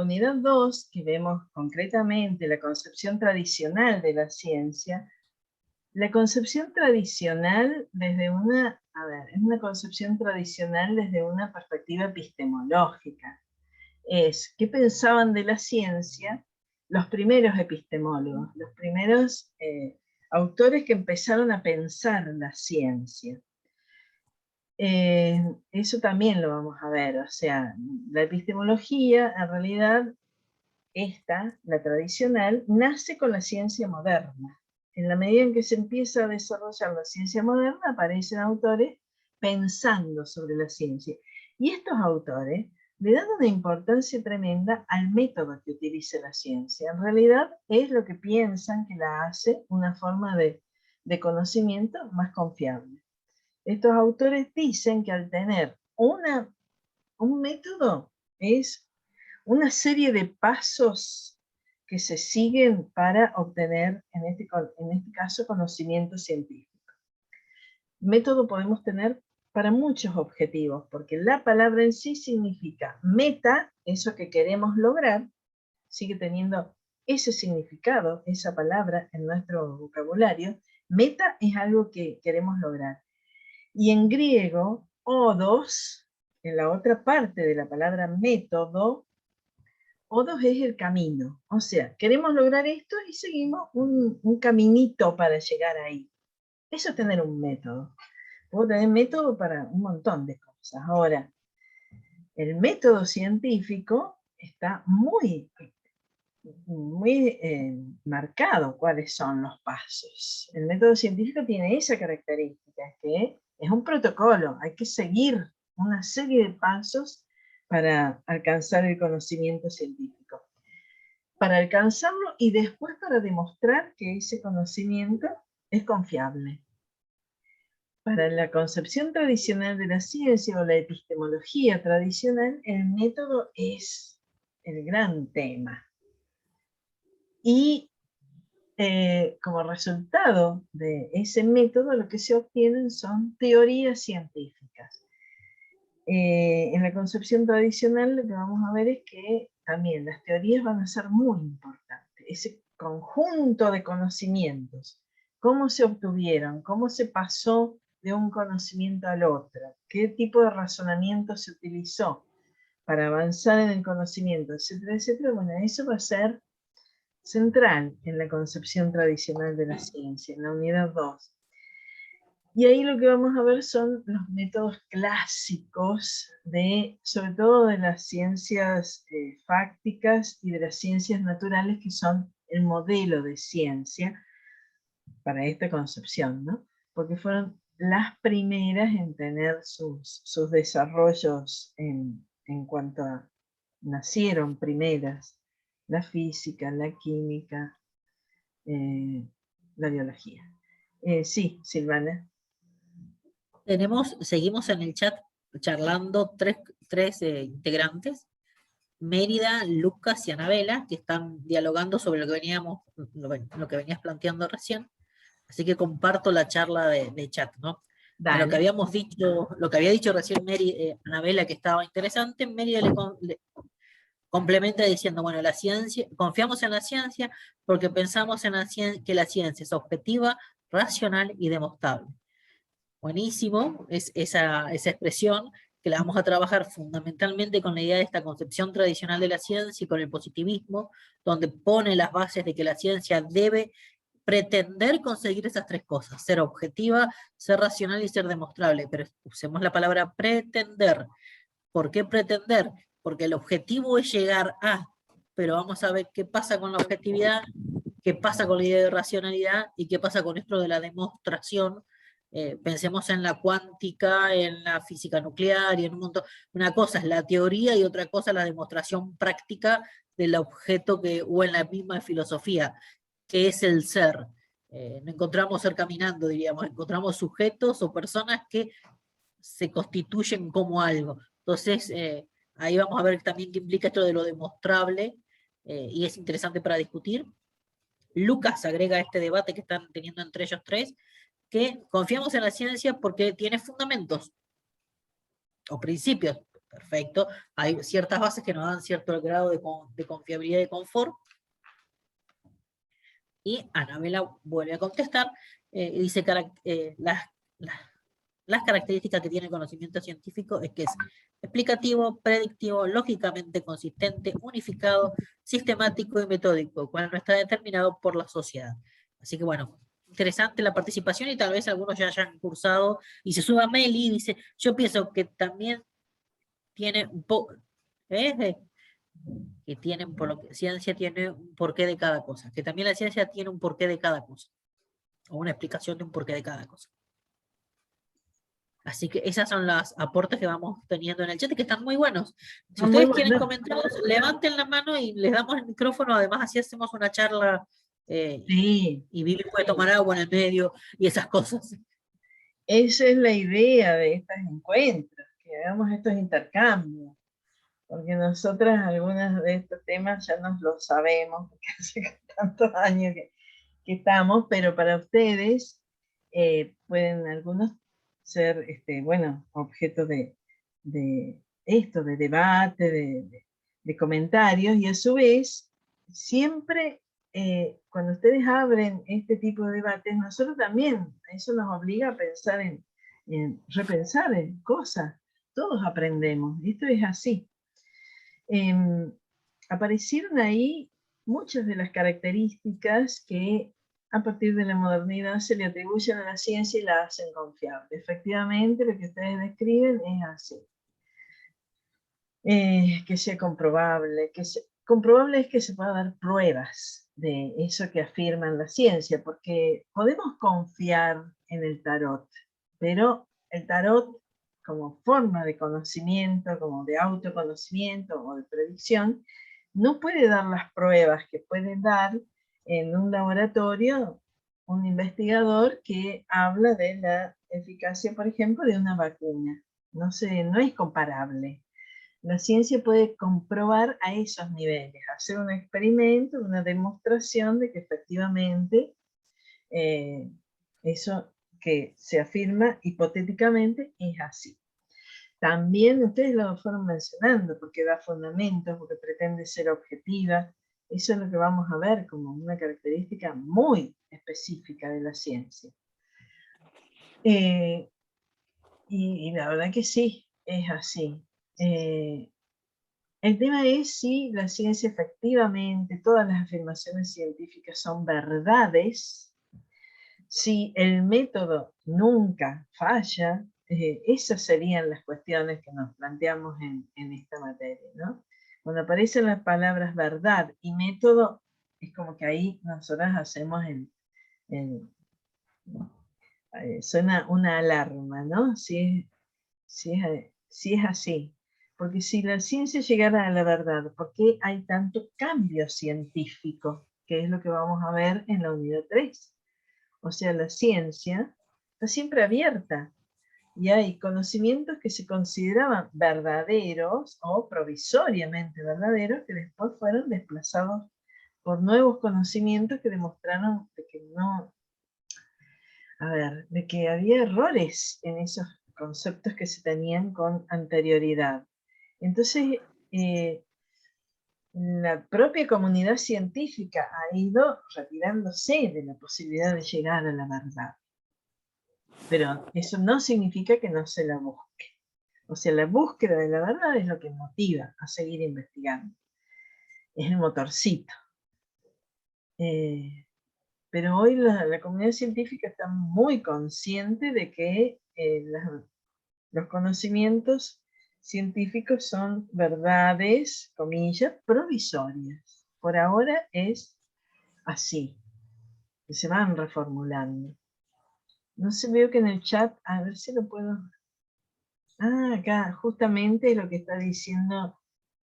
A: unidad 2, que vemos concretamente la concepción tradicional de la ciencia, la concepción tradicional desde una, es una concepción tradicional desde una perspectiva epistemológica. Es qué pensaban de la ciencia los primeros epistemólogos, los primeros autores que empezaron a pensar la ciencia. Eso también lo vamos a ver, o sea, la epistemología, en realidad, la tradicional, nace con la ciencia moderna. En la medida en que se empieza a desarrollar la ciencia moderna, aparecen autores pensando sobre la ciencia. Y estos autores le dan una importancia tremenda al método que utiliza la ciencia. En realidad es lo que piensan que la hace una forma de conocimiento más confiable. Estos autores dicen que al tener un método es una serie de pasos que se siguen para obtener, en este caso, conocimiento científico. Método podemos tener para muchos objetivos, porque la palabra en sí significa meta, eso que queremos lograr, sigue teniendo ese significado, esa palabra en nuestro vocabulario. Meta es algo que queremos lograr. Y en griego, odos, en la otra parte de la palabra método, odos es el camino. O sea, queremos lograr esto y seguimos un caminito para llegar ahí. Eso es tener un método. Puedo tener método para un montón de cosas. Ahora, el método científico está muy marcado cuáles son los pasos. El método científico tiene esa característica, que es un protocolo, hay que seguir una serie de pasos para alcanzar el conocimiento científico. Para alcanzarlo y después para demostrar que ese conocimiento es confiable. Para la concepción tradicional de la ciencia o la epistemología tradicional, el método es el gran tema. Y como resultado de ese método, lo que se obtienen son teorías científicas. En la concepción tradicional lo que vamos a ver es que también las teorías van a ser muy importantes. Ese conjunto de conocimientos, cómo se obtuvieron, cómo se pasó de un conocimiento al otro, qué tipo de razonamiento se utilizó para avanzar en el conocimiento, etcétera, etcétera. Bueno, eso va a ser central en la concepción tradicional de la ciencia, en la unidad 2. Y ahí lo que vamos a ver son los métodos clásicos, sobre todo de las ciencias fácticas y de las ciencias naturales, que son el modelo de ciencia para esta concepción, ¿no? Porque fueron las primeras en tener sus desarrollos en cuanto a nacieron primeras. La física, la química, la biología. Sí, Silvana.
D: Seguimos en el chat charlando tres integrantes, Mérida, Lucas y Anabela, que están dialogando sobre lo que venías planteando recién. Así que comparto la charla de chat, ¿no? A lo que habíamos dicho, lo que había dicho recién Anabela, que estaba interesante, Mérida le complementa diciendo, bueno, la ciencia, confiamos en la ciencia porque pensamos que la ciencia es objetiva, racional y demostrable. Buenísimo, es esa expresión que la vamos a trabajar fundamentalmente con la idea de esta concepción tradicional de la ciencia y con el positivismo, donde pone las bases de que la ciencia debe pretender conseguir esas tres cosas: ser objetiva, ser racional y ser demostrable. Pero usemos la palabra pretender. ¿Por qué pretender? Porque el objetivo es llegar a, pero vamos a ver qué pasa con la objetividad, qué pasa con la idea de racionalidad y qué pasa con esto de la demostración. Pensemos en la cuántica, en la física nuclear y en un montón. Una cosa es la teoría y otra cosa es la demostración práctica del objeto o en la misma filosofía, que es el ser. No encontramos ser caminando, diríamos, encontramos sujetos o personas que se constituyen como algo. Entonces, ahí vamos a ver también qué implica esto de lo demostrable, y es interesante para discutir. Lucas agrega a este debate que están teniendo entre ellos tres, que confiamos en la ciencia porque tiene fundamentos o principios. Perfecto. Hay ciertas bases que nos dan cierto grado de confiabilidad y de confort. Y Anabela vuelve a contestar y dice que las características que tiene el conocimiento científico es que es explicativo, predictivo, lógicamente consistente, unificado, sistemático y metódico, cual no está determinado por la sociedad. Así que bueno, interesante la participación y tal vez algunos ya hayan cursado y se suba Meli y dice, yo pienso que también tiene un poco, que tienen, por lo que ciencia tiene un porqué de cada cosa, que también la ciencia tiene un porqué de cada cosa, o una explicación de un porqué de cada cosa. Así que esas son las aportes que vamos teniendo en el chat, que están muy buenos. Si
A: Muy
D: ustedes quieren
A: bueno.
D: comentar, levanten la mano y les damos el micrófono, además así hacemos una charla
A: Sí,
D: y Vivi puede tomar agua en el medio y esas cosas.
A: esa es la idea de estos encuentros, que hagamos estos intercambios, porque nosotras algunos de estos temas ya nos los sabemos, porque hace tantos años que estamos, pero para ustedes pueden algunos ser, bueno, objeto de esto, de debate, de comentarios, y a su vez, siempre cuando ustedes abren este tipo de debates, nosotros también, eso nos obliga a pensar en repensar en cosas, todos aprendemos, esto es así. Aparecieron ahí muchas de las características que a partir de la modernidad se le atribuyen a la ciencia y la hacen confiable. Efectivamente, lo que ustedes describen es así. Que sea comprobable, comprobable es que se pueda dar pruebas de eso que afirman la ciencia, porque podemos confiar en el tarot, pero el tarot como forma de conocimiento, como de autoconocimiento o de predicción, no puede dar las pruebas que puede dar en un laboratorio un investigador que habla de la eficacia, por ejemplo, de una vacuna. No es comparable. La ciencia puede comprobar a esos niveles, hacer un experimento, una demostración de que efectivamente eso que se afirma hipotéticamente es así. También ustedes lo fueron mencionando, porque da fundamentos, porque pretende ser objetiva. Eso es lo que vamos a ver como una característica muy específica de la ciencia. Y la verdad que sí, es así. El tema es si la ciencia efectivamente, todas las afirmaciones científicas son verdades, si el método nunca falla. Esas serían las cuestiones que nos planteamos en esta materia, ¿no? Cuando aparecen las palabras verdad y método, es como que ahí nosotros hacemos suena una alarma, ¿no? Si es así. Porque si la ciencia llegara a la verdad, ¿por qué hay tanto cambio científico? Que es lo que vamos a ver en la unidad 3. O sea, la ciencia está siempre abierta y hay conocimientos que se consideraban verdaderos o provisoriamente verdaderos que después fueron desplazados por nuevos conocimientos que demostraron de que no, de que había errores en esos conceptos que se tenían con anterioridad. Entonces, la propia comunidad científica ha ido retirándose de la posibilidad de llegar a la verdad. Pero eso no significa que no se la busque. O sea, la búsqueda de la verdad es lo que motiva a seguir investigando. Es el motorcito. Pero hoy la comunidad científica está muy consciente de que los conocimientos científicos son verdades, comillas, provisorias. Por ahora es así, que se van reformulando. No sé, veo que en el chat, a ver si lo puedo... Ah, acá, justamente lo que está diciendo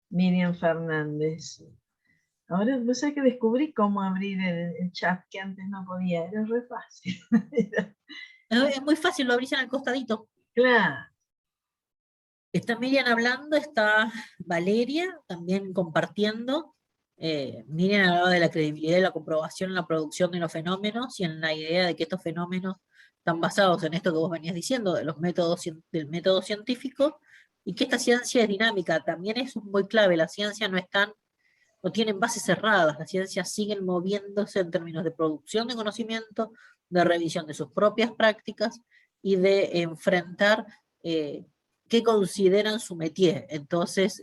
A: Miriam Fernández. Ahora, vos sabés que descubrí cómo abrir el chat, que antes no podía, era re fácil.
D: Es muy fácil, lo abrís en el costadito.
A: Claro.
D: Está Miriam hablando, está Valeria también compartiendo. Miriam hablaba de la credibilidad y la comprobación en la producción de los fenómenos y en la idea de que estos fenómenos están basados en esto que vos venías diciendo, de los métodos, del método científico, y que esta ciencia es dinámica. También es muy clave, la ciencia no tienen bases cerradas, las ciencias siguen moviéndose en términos de producción de conocimiento, de revisión de sus propias prácticas y de enfrentar qué consideran su métier. Entonces,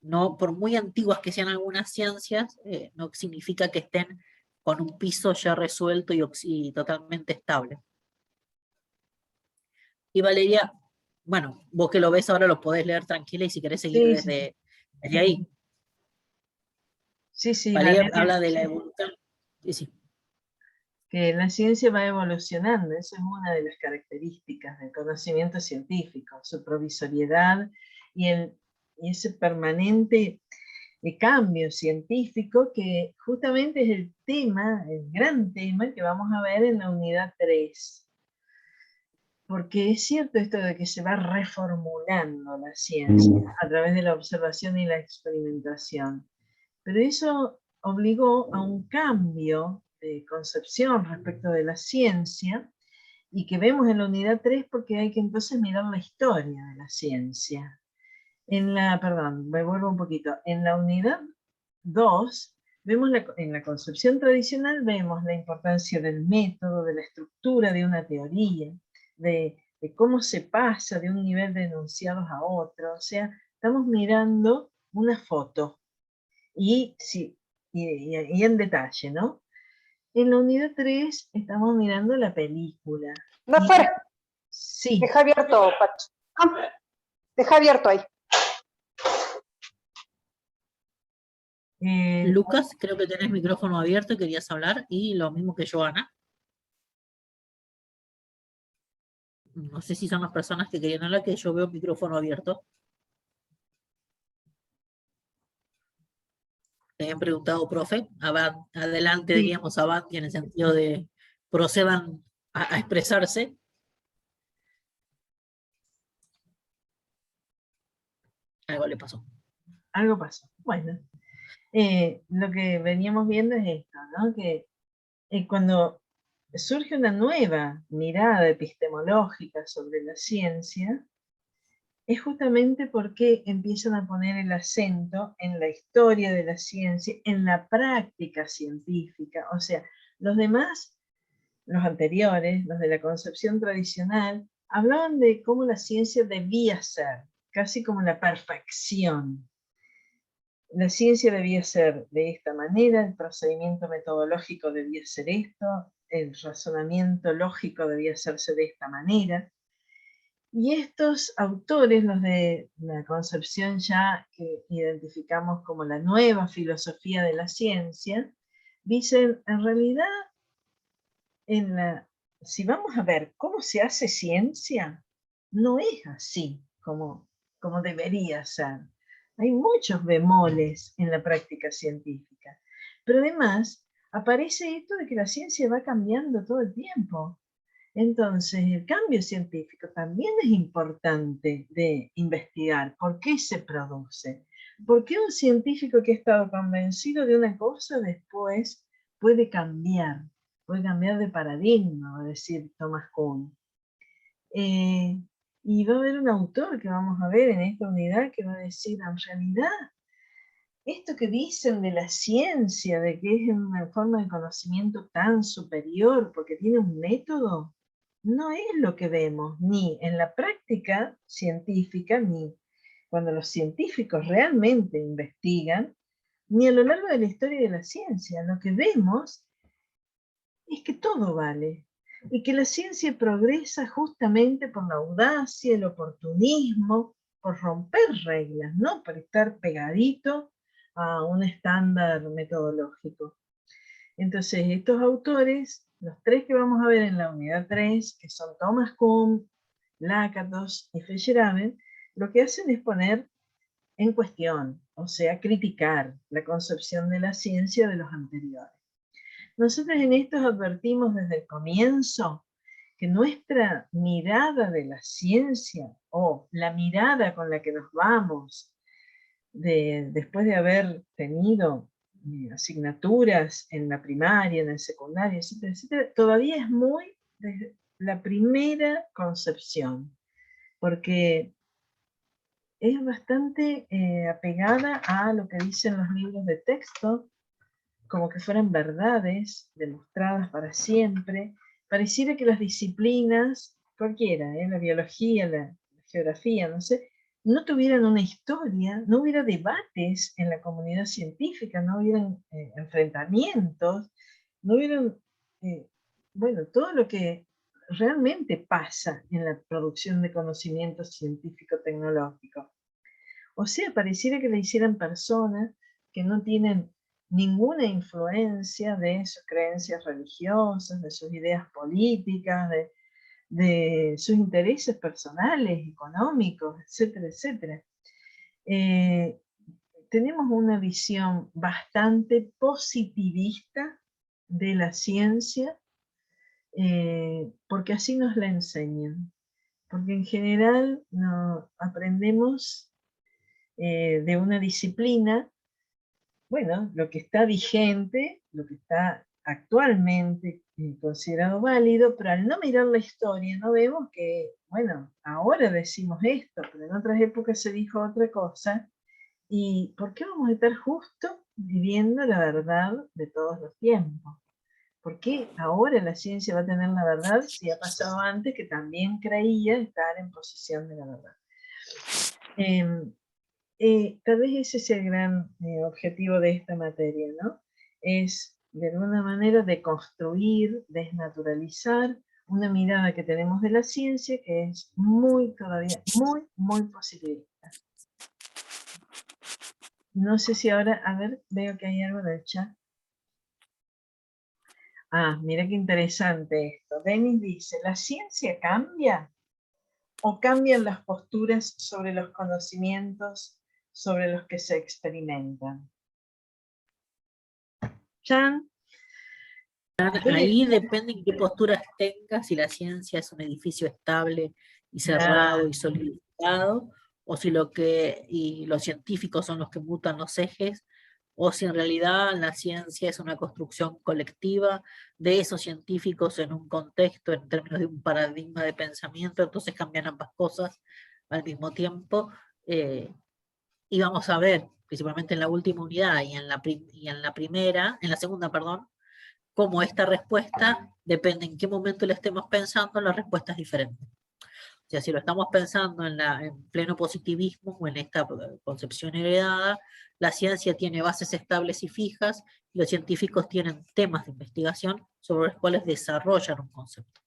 D: no, por muy antiguas que sean algunas ciencias, no significa que estén con un piso ya resuelto y totalmente estable. Y Valeria, bueno, vos que lo ves ahora lo podés leer tranquila y si querés seguir desde ahí.
A: Sí,
D: Valeria
A: Valeria,
D: habla de la evolución. Sí.
A: Que la ciencia va evolucionando, esa es una de las características del conocimiento científico, su provisoriedad y ese permanente cambio científico que justamente es el tema, el gran tema que vamos a ver en la unidad 3. Porque es cierto esto de que se va reformulando la ciencia a través de la observación y la experimentación. Pero eso obligó a un cambio de concepción respecto de la ciencia y que vemos en la unidad 3 porque hay que entonces mirar la historia de la ciencia. Perdón, me vuelvo un poquito. En la unidad 2, vemos en la concepción tradicional vemos la importancia del método, de la estructura de una teoría, de cómo se pasa de un nivel de enunciados a otro. O sea, estamos mirando una foto y en detalle, ¿no? En la unidad 3 estamos mirando la película.
G: Mafer,
A: Sí.
G: deja abierto, Pacho. Deja abierto ahí.
D: Lucas, creo que tenés micrófono abierto y querías hablar, y lo mismo que Joana. No sé si son las personas que querían hablar, que yo veo micrófono abierto. Te habían preguntado, profe, adelante,
A: Sí.
D: diríamos avanti en el sentido de procedan a expresarse. Algo le pasó.
A: Algo pasó. Bueno, lo que veníamos viendo es esto, ¿no? Que cuando surge una nueva mirada epistemológica sobre la ciencia, es justamente porque empiezan a poner el acento en la historia de la ciencia, en la práctica científica. O sea, los demás, los anteriores, los de la concepción tradicional, hablaban de cómo la ciencia debía ser, casi como la perfección. La ciencia debía ser de esta manera, el procedimiento metodológico debía ser esto, el razonamiento lógico debía hacerse de esta manera. Y estos autores, los de la concepción ya que identificamos como la nueva filosofía de la ciencia, dicen, en realidad, si vamos a ver cómo se hace ciencia, no es así como debería ser. Hay muchos bemoles en la práctica científica. Pero además, aparece esto de que la ciencia va cambiando todo el tiempo. Entonces, el cambio científico también es importante de investigar. ¿Por qué se produce? ¿Por qué un científico que ha estado convencido de una cosa después puede cambiar de paradigma, va a decir Thomas Kuhn? Y va a haber un autor que vamos a ver en esta unidad que va a decir, en realidad, esto que dicen de la ciencia, de que es una forma de conocimiento tan superior porque tiene un método, no es lo que vemos ni en la práctica científica, ni cuando los científicos realmente investigan, ni a lo largo de la historia de la ciencia. Lo que vemos es que todo vale, y que la ciencia progresa justamente por la audacia, el oportunismo, por romper reglas, no por estar pegadito a un estándar metodológico. Entonces, estos autores, los tres que vamos a ver en la unidad 3, que son Thomas Kuhn, Lakatos y Feyerabend, lo que hacen es poner en cuestión, o sea, criticar la concepción de la ciencia de los anteriores. Nosotros en estos advertimos desde el comienzo que nuestra mirada de la ciencia, o la mirada con la que nos vamos después de haber tenido asignaturas en la primaria, en el secundario, etcétera, etcétera, todavía es muy desde la primera concepción, porque es bastante apegada a lo que dicen los libros de texto, como que fueran verdades demostradas para siempre. Pareciera que las disciplinas, cualquiera, la biología, la geografía, no sé, no tuvieran una historia, no hubiera debates en la comunidad científica, no hubieran enfrentamientos, no hubieran, bueno, todo lo que realmente pasa en la producción de conocimiento científico-tecnológico. O sea, pareciera que le hicieran personas que no tienen ninguna influencia de sus creencias religiosas, de sus ideas políticas, de sus intereses personales, económicos, etcétera, etcétera. Tenemos una visión bastante positivista de la ciencia, porque así nos la enseñan. Porque en general no aprendemos de una disciplina, bueno, lo que está vigente, lo que está actualmente considerado válido, pero al no mirar la historia no vemos que, bueno, ahora decimos esto, pero en otras épocas se dijo otra cosa, y ¿por qué vamos a estar justo viviendo la verdad de todos los tiempos? ¿Por qué ahora la ciencia va a tener la verdad si ha pasado antes que también creía estar en posesión de la verdad? Tal vez ese es el gran objetivo de esta materia, ¿no? Es de alguna manera deconstruir, desnaturalizar una mirada que tenemos de la ciencia que es todavía muy positivista. No sé si ahora, a ver, veo que hay algo en el chat. Ah, mira qué interesante esto. Denis dice, ¿la ciencia cambia? ¿O cambian las posturas sobre los conocimientos sobre los que se experimentan? Jan.
D: Ahí depende en qué posturas tengas, si la ciencia es un edificio estable y cerrado y solidificado, o si los científicos son los que mutan los ejes, o si en realidad la ciencia es una construcción colectiva de esos científicos en un contexto, en términos de un paradigma de pensamiento, entonces cambian ambas cosas al mismo tiempo. Y vamos a ver, principalmente en la última unidad y en la segunda, perdón, cómo esta respuesta, depende en qué momento la estemos pensando, la respuesta es diferente. O sea, si lo estamos pensando en pleno positivismo o en esta concepción heredada, la ciencia tiene bases estables y fijas, y los científicos tienen temas de investigación sobre los cuales desarrollan un concepto.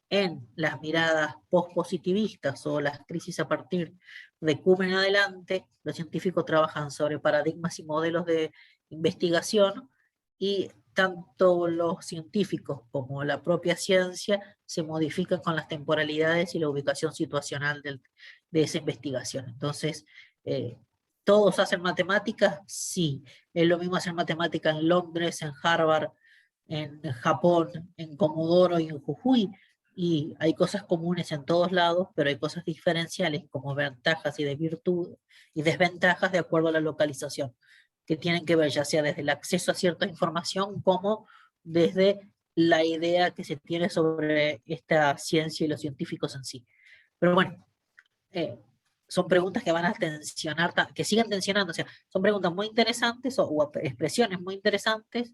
D: En las miradas post-positivistas o las crisis a partir de Kuhn en adelante, los científicos trabajan sobre paradigmas y modelos de investigación, y tanto los científicos como la propia ciencia se modifican con las temporalidades y la ubicación situacional de esa investigación. Entonces, ¿todos hacen matemáticas? Sí. Es lo mismo hacer matemática en Londres, en Harvard, en Japón, en Comodoro y en Jujuy, y hay cosas comunes en todos lados, pero hay cosas diferenciales como ventajas y desventajas de acuerdo a la localización, que tienen que ver ya sea desde el acceso a cierta información como desde la idea que se tiene sobre esta ciencia y los científicos en sí. Pero bueno, son preguntas que van a tensionar, que siguen tensionando, o sea, son preguntas muy interesantes o expresiones muy interesantes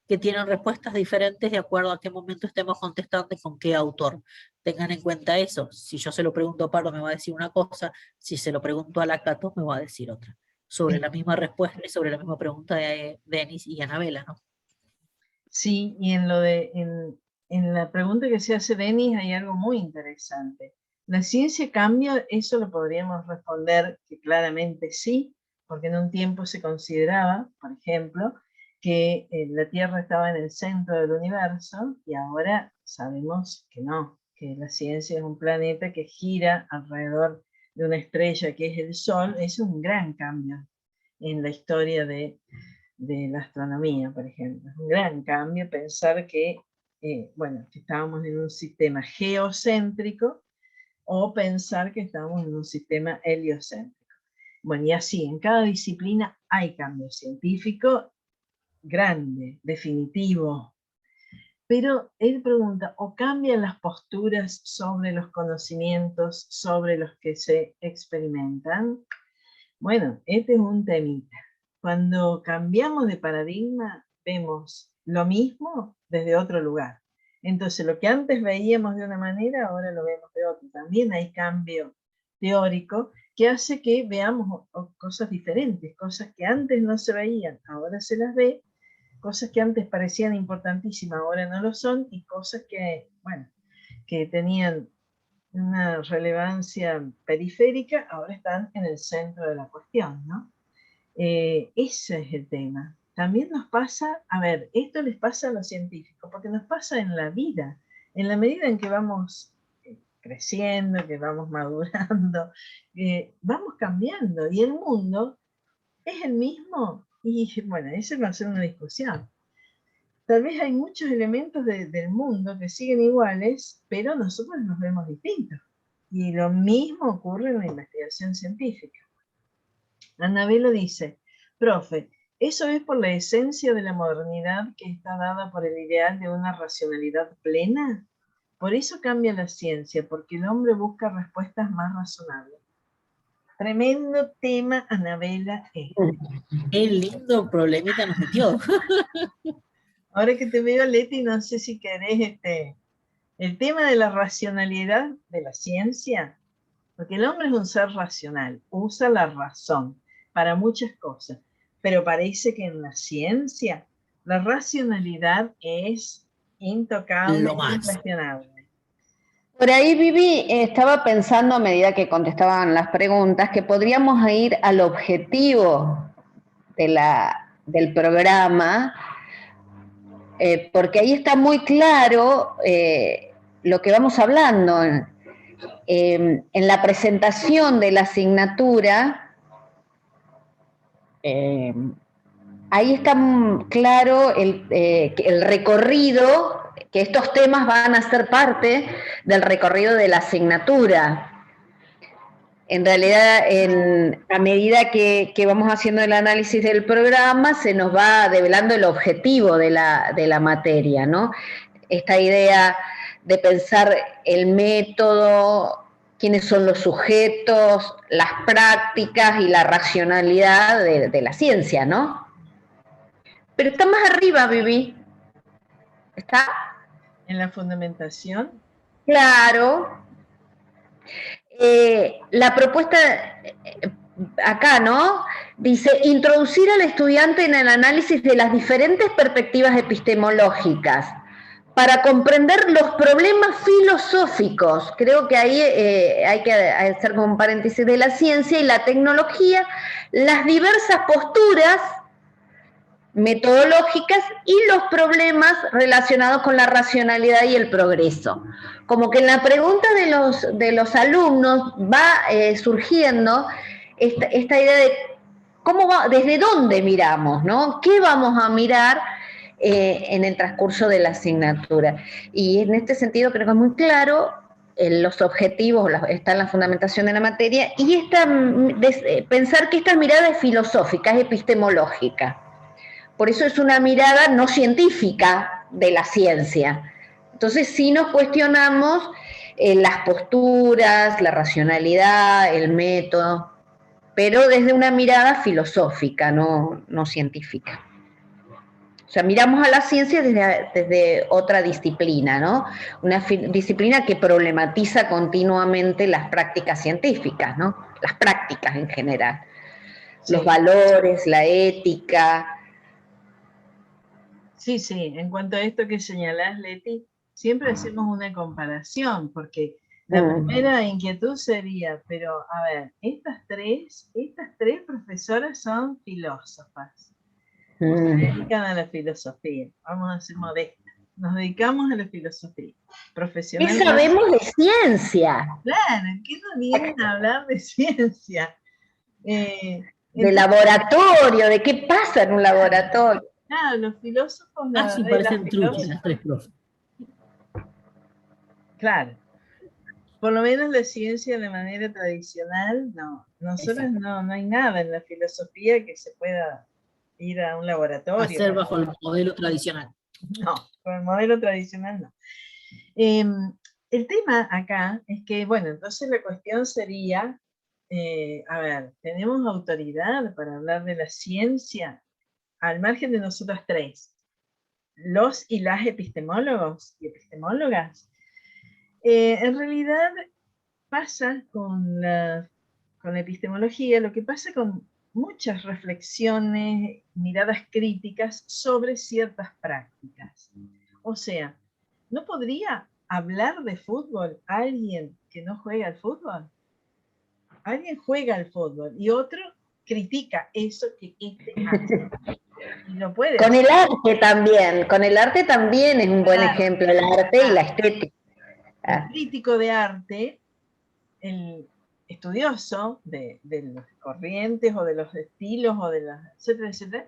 D: que tienen respuestas diferentes de acuerdo a qué momento estemos contestando y con qué autor. Tengan en cuenta eso. Si yo se lo pregunto a Pardo me va a decir una cosa, si se lo pregunto a Lacato me va a decir otra, sobre la misma respuesta y sobre la misma pregunta de Denis y Anabela, ¿no?
A: Sí, y en la pregunta que se hace Denis hay algo muy interesante. ¿La ciencia cambia? Eso lo podríamos responder que claramente sí, porque en un tiempo se consideraba, por ejemplo, que la Tierra estaba en el centro del universo, y ahora sabemos que no, que la ciencia es un planeta que gira alrededor de una estrella que es el Sol. Es un gran cambio en la historia de la astronomía, por ejemplo. Es un gran cambio pensar que, bueno, que estábamos en un sistema geocéntrico o pensar que estábamos en un sistema heliocéntrico. Bueno, y así, en cada disciplina hay cambio científico grande, definitivo. Pero él pregunta, ¿o cambian las posturas sobre los conocimientos, sobre los que se experimentan? Bueno, este es un temita. Cuando cambiamos de paradigma, vemos lo mismo desde otro lugar. Entonces, lo que antes veíamos de una manera, ahora lo vemos de otra. También hay cambio teórico que hace que veamos cosas diferentes, cosas que antes no se veían, ahora se las ve, cosas que antes parecían importantísimas, ahora no lo son, y cosas que, bueno, que tenían una relevancia periférica, ahora están en el centro de la cuestión, ¿no? Ese es el tema. También nos pasa, a ver, esto les pasa a los científicos, porque nos pasa en la vida, en la medida en que vamos creciendo, que vamos madurando, vamos cambiando, y el mundo es el mismo, y bueno, esa va a ser una discusión. Tal vez hay muchos elementos del mundo que siguen iguales, pero nosotros nos vemos distintos. Y lo mismo ocurre en la investigación científica. Anabelo dice, profe, ¿eso es por la esencia de la modernidad que está dada por el ideal de una racionalidad plena? Por eso cambia la ciencia, porque el hombre busca respuestas más razonables. Tremendo tema, Anabela.
D: Qué lindo problemita nos metió.
A: Ahora que te veo, Leti, no sé si querés el tema de la racionalidad de la ciencia, porque el hombre es un ser racional, usa la razón para muchas cosas, pero parece que en la ciencia la racionalidad es intocable,
D: Lo más.
A: incuestionable.
G: Por ahí, Vivi, estaba pensando a medida que contestaban las preguntas que podríamos ir al objetivo del programa, porque ahí está muy claro lo que vamos hablando. En la presentación de la asignatura, ahí está claro el recorrido, que estos temas van a ser parte del recorrido de la asignatura. En realidad, a medida que vamos haciendo el análisis del programa, se nos va develando el objetivo de la materia, ¿no? Esta idea de pensar el método, quiénes son los sujetos, las prácticas y la racionalidad de la ciencia, ¿no? Pero está más arriba, Vivi. ¿Está?
A: En la fundamentación.
G: Claro. La propuesta acá, ¿no? Dice, introducir al estudiante en el análisis de las diferentes perspectivas epistemológicas para comprender los problemas filosóficos. Creo que ahí hay que hacer como un paréntesis de la ciencia y la tecnología, las diversas posturas metodológicas y los problemas relacionados con la racionalidad y el progreso. Como que en la pregunta de los alumnos va surgiendo esta idea de cómo va, desde dónde miramos, ¿no? ¿Qué vamos a mirar en el transcurso de la asignatura? Y en este sentido creo que es muy claro los objetivos, está en la fundamentación de la materia, y pensar que esta mirada es filosófica, es epistemológica. Por eso es una mirada no científica de la ciencia. Entonces sí nos cuestionamos las posturas, la racionalidad, el método, pero desde una mirada filosófica, no científica. O sea, miramos a la ciencia desde otra disciplina, ¿no? Una disciplina que problematiza continuamente las prácticas científicas, ¿no? Las prácticas en general. Sí. Los valores, la ética.
A: Sí, sí, en cuanto a esto que señalás, Leti, siempre hacemos una comparación, porque la primera inquietud sería, pero a ver, estas tres profesoras son filósofas, se dedican a la filosofía, vamos a ser modestas, nos dedicamos a la filosofía, profesionalmente.
G: ¿Qué sabemos de ciencia?
A: Claro, ¿qué nos vienen a hablar de ciencia?
G: De laboratorio, ¿de qué pasa en un laboratorio?
A: Claro, los filósofos...
D: sí, parecen truchas las tres profes.
A: Claro. Por lo menos la ciencia de manera tradicional, no. Nosotros no hay nada en la filosofía que se pueda ir a un laboratorio.
D: Hacer bajo el modelo tradicional.
A: No, con el modelo tradicional no. El tema acá es que, bueno, entonces la cuestión sería, a ver, ¿tenemos autoridad para hablar de la ciencia al margen de nosotras tres? Los y las epistemólogos y epistemólogas. En realidad pasa con la epistemología, lo que pasa con muchas reflexiones, miradas críticas sobre ciertas prácticas. O sea, ¿no podría hablar de fútbol alguien que no juega al fútbol? Alguien juega al fútbol y otro critica eso que este hace. Y lo puede
G: Con
A: hacer.
G: el arte también es un buen ejemplo, el arte y la estética.
A: El crítico de arte, el estudioso de las corrientes o de los estilos o de las, etcétera, etcétera,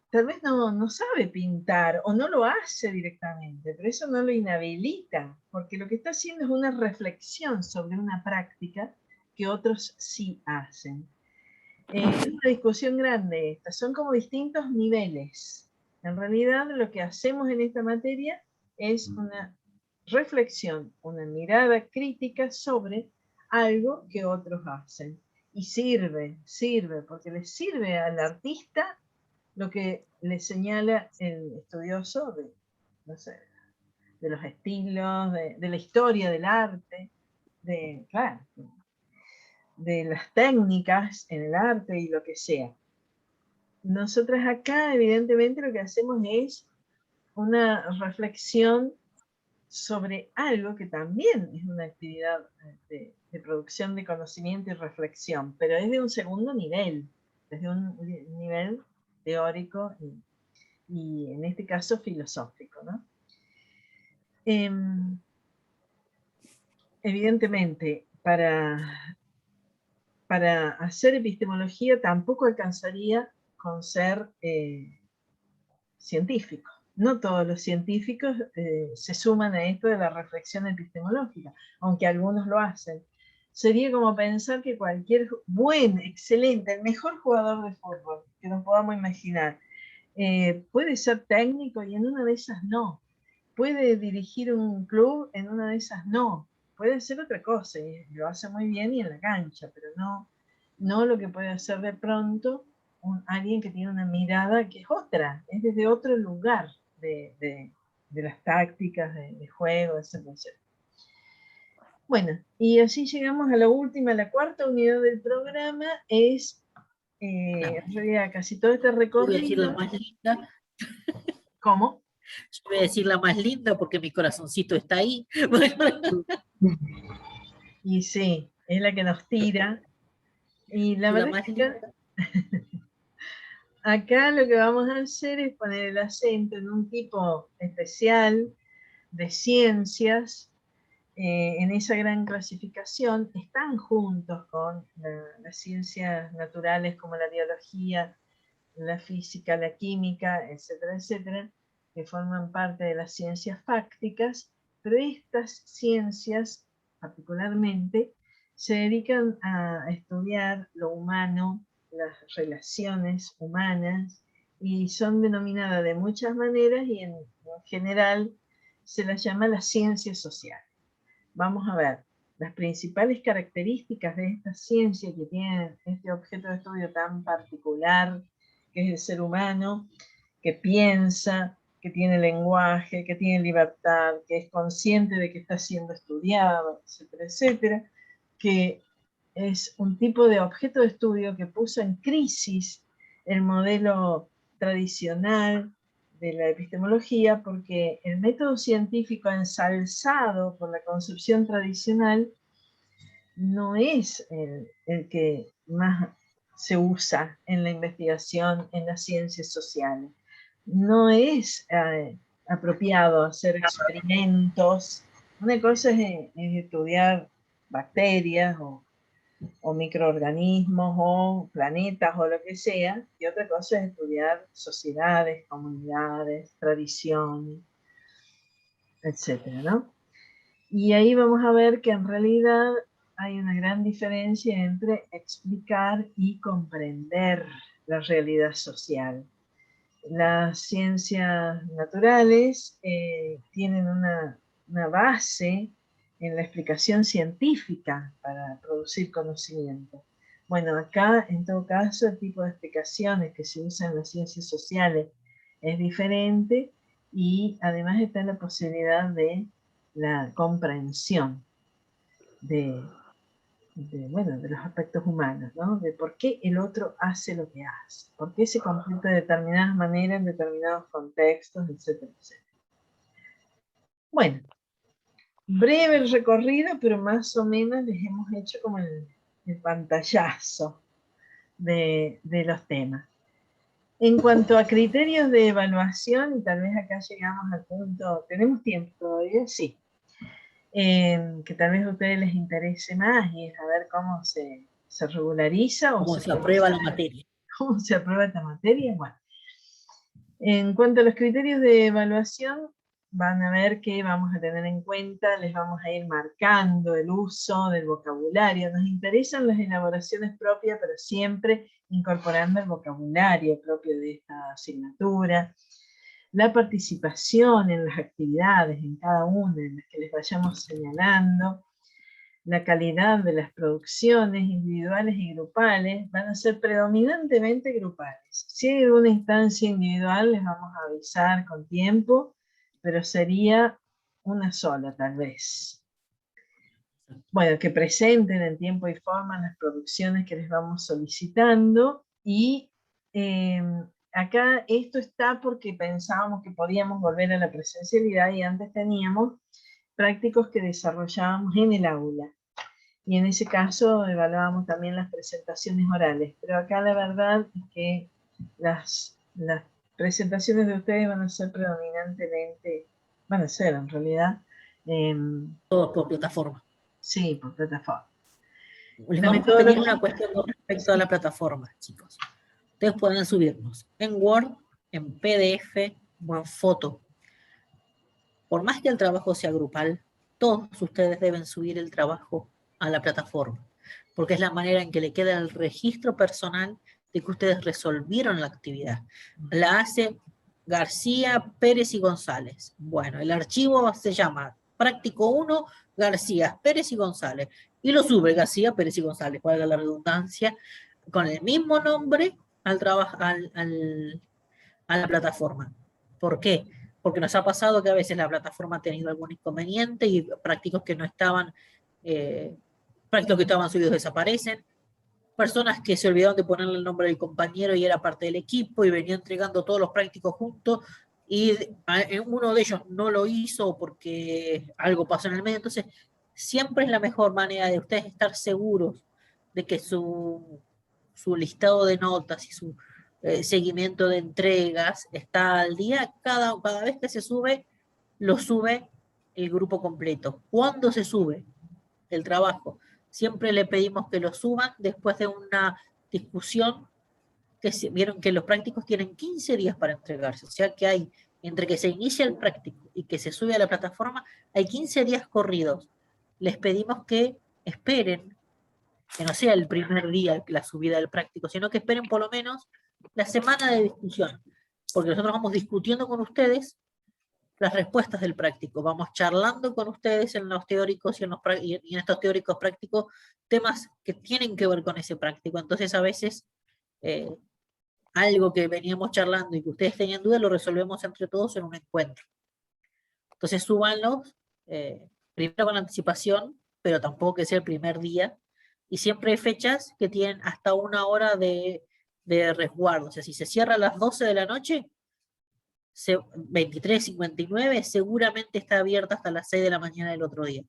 A: tal vez no sabe pintar o no lo hace directamente, pero eso no lo inhabilita, porque lo que está haciendo es una reflexión sobre una práctica que otros sí hacen. Es una discusión grande esta, son como distintos niveles. En realidad lo que hacemos en esta materia es una reflexión, una mirada crítica sobre algo que otros hacen. Y sirve, porque le sirve al artista lo que le señala el estudioso de, no sé, de los estilos, de la historia del arte, claro, de las técnicas en el arte y lo que sea. Nosotras acá, evidentemente, lo que hacemos es una reflexión sobre algo que también es una actividad de producción de conocimiento y reflexión, pero es de un segundo nivel, desde un nivel teórico y en este caso filosófico, ¿no? Evidentemente, para hacer epistemología tampoco alcanzaría con ser científico. No todos los científicos se suman a esto de la reflexión epistemológica, aunque algunos lo hacen. Sería como pensar que cualquier buen, excelente, el mejor jugador de fútbol que nos podamos imaginar, puede ser técnico y en una de esas no. Puede dirigir un club, en una de esas no. Puede hacer otra cosa y lo hace muy bien y en la cancha, pero no lo que puede hacer de pronto alguien que tiene una mirada que es otra, es desde otro lugar de las tácticas de juego, etc. Bueno, y así llegamos a la última, la cuarta unidad del programa, es en realidad casi todo este recorrido.
D: Voy a decir la más linda.
A: ¿Cómo?
D: Yo voy a decir la más linda porque mi corazoncito está ahí.
A: Y sí, es la que nos tira. Y la verdad es que acá lo que vamos a hacer es poner el acento en un tipo especial de ciencias. En esa gran clasificación están juntos con las ciencias naturales como la biología, la física, la química, etcétera, etcétera, que forman parte de las ciencias fácticas, pero estas ciencias particularmente se dedican a estudiar lo humano, las relaciones humanas, y son denominadas de muchas maneras y en general se las llama las ciencias sociales. Vamos a ver las principales características de esta ciencia que tiene este objeto de estudio tan particular, que es el ser humano, que piensa, que tiene lenguaje, que tiene libertad, que es consciente de que está siendo estudiado, etcétera, etcétera, que es un tipo de objeto de estudio que puso en crisis el modelo tradicional de la epistemología, porque el método científico ensalzado por la concepción tradicional no es el que más se usa en la investigación en las ciencias sociales. No es apropiado hacer experimentos. Una cosa es estudiar bacterias o microorganismos o planetas o lo que sea, y otra cosa es estudiar sociedades, comunidades, tradiciones, etcétera, ¿no? Y ahí vamos a ver que en realidad hay una gran diferencia entre explicar y comprender. la realidad social. Las ciencias naturales tienen una base en la explicación científica para producir conocimiento. Bueno, acá, en todo caso, el tipo de explicaciones que se usan en las ciencias sociales es diferente y además está la posibilidad de la comprensión de los aspectos humanos, ¿no? De por qué el otro hace lo que hace, por qué se comporta de determinadas maneras en determinados contextos, etcétera, etcétera. Bueno, breve el recorrido, pero más o menos les hemos hecho como el pantallazo de los temas. En cuanto a criterios de evaluación, y tal vez acá llegamos al punto, ¿tenemos tiempo todavía? Sí. Que tal vez a ustedes les interese más y es saber cómo se regulariza o
D: cómo se aprueba la materia.
A: ¿Cómo se aprueba esta materia? Bueno, en cuanto a los criterios de evaluación, van a ver que vamos a tener en cuenta, les vamos a ir marcando el uso del vocabulario. Nos interesan las elaboraciones propias, pero siempre incorporando el vocabulario propio de esta asignatura. La participación en las actividades, en cada una, en las que les vayamos señalando. La calidad de las producciones individuales y grupales van a ser predominantemente grupales. Si hay alguna instancia individual, les vamos a avisar con tiempo, pero sería una sola tal vez. Bueno, que presenten en tiempo y forma las producciones que les vamos solicitando y acá esto está porque pensábamos que podíamos volver a la presencialidad y antes teníamos prácticos que desarrollábamos en el aula. Y en ese caso evaluábamos también las presentaciones orales. Pero acá la verdad es que las presentaciones de ustedes van a ser predominantemente, van a ser en realidad...
D: Todo por plataforma.
A: Sí, por plataforma.
D: Les vamos a pedir una cuestión con respecto a la plataforma, chicos. Ustedes pueden subirnos en Word, en PDF o en foto. Por más que el trabajo sea grupal, todos ustedes deben subir el trabajo a la plataforma, porque es la manera en que le queda el registro personal de que ustedes resolvieron la actividad. La hace García, Pérez y González. Bueno, el archivo se llama Práctico 1, García, Pérez y González, y lo sube García, Pérez y González, valga la redundancia, con el mismo nombre a la plataforma. ¿Por qué? Porque nos ha pasado que a veces la plataforma ha tenido algún inconveniente y prácticos que no estaban, prácticos que estaban subidos desaparecen, personas que se olvidaron de ponerle el nombre del compañero y era parte del equipo y venía entregando todos los prácticos juntos y uno de ellos no lo hizo porque algo pasó en el medio. Entonces, siempre es la mejor manera de ustedes estar seguros de que su listado de notas y su seguimiento de entregas está al día. Cada vez que se sube, lo sube el grupo completo. ¿Cuándo se sube el trabajo? Siempre le pedimos que lo suban después de una discusión, que vieron que los prácticos tienen 15 días para entregarse, o sea que hay, entre que se inicia el práctico y que se sube a la plataforma, hay 15 días corridos. Les pedimos que esperen, que no sea el primer día la subida del práctico, sino que esperen por lo menos la semana de discusión, porque nosotros vamos discutiendo con ustedes las respuestas del práctico, vamos charlando con ustedes en los teóricos y en estos teóricos prácticos temas que tienen que ver con ese práctico. Entonces a veces algo que veníamos charlando y que ustedes tenían dudas lo resolvemos entre todos en un encuentro. Entonces súbanlos primero con anticipación, pero tampoco que sea el primer día, y siempre hay fechas que tienen hasta 1 hora de resguardo. O sea, si se cierra a las 12 de la noche, 23:59, seguramente está abierta hasta las 6 de la mañana del otro día,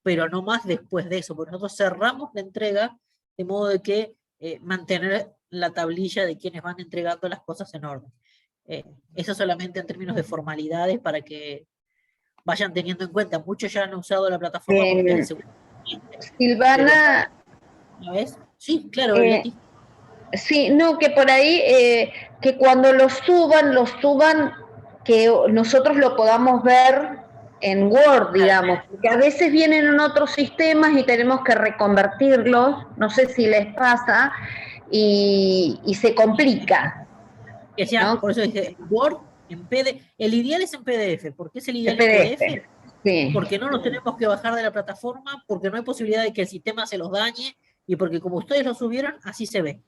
D: pero no más después de eso, porque nosotros cerramos la entrega de modo de que mantener la tablilla de quienes van entregando las cosas en orden. Eso solamente en términos de formalidades para que vayan teniendo en cuenta. Muchos ya han usado la plataforma porque
G: Silvana,
D: ¿no ves? Sí, claro.
G: Sí, no, que por ahí, que cuando los suban, que nosotros lo podamos ver en Word, digamos, porque a veces vienen en otros sistemas y tenemos que reconvertirlos, no sé si les pasa, y se complica,
D: Que sea,
G: ¿no?
D: por eso dije, en Word, en PDF, el ideal es en PDF. ¿Por qué es el ideal
G: El
D: en
G: PDF,
D: PDF?
G: sí.
D: Porque no nos tenemos que bajar de la plataforma, porque no hay posibilidad de que el sistema se los dañe, y porque como ustedes lo subieron, así se ve.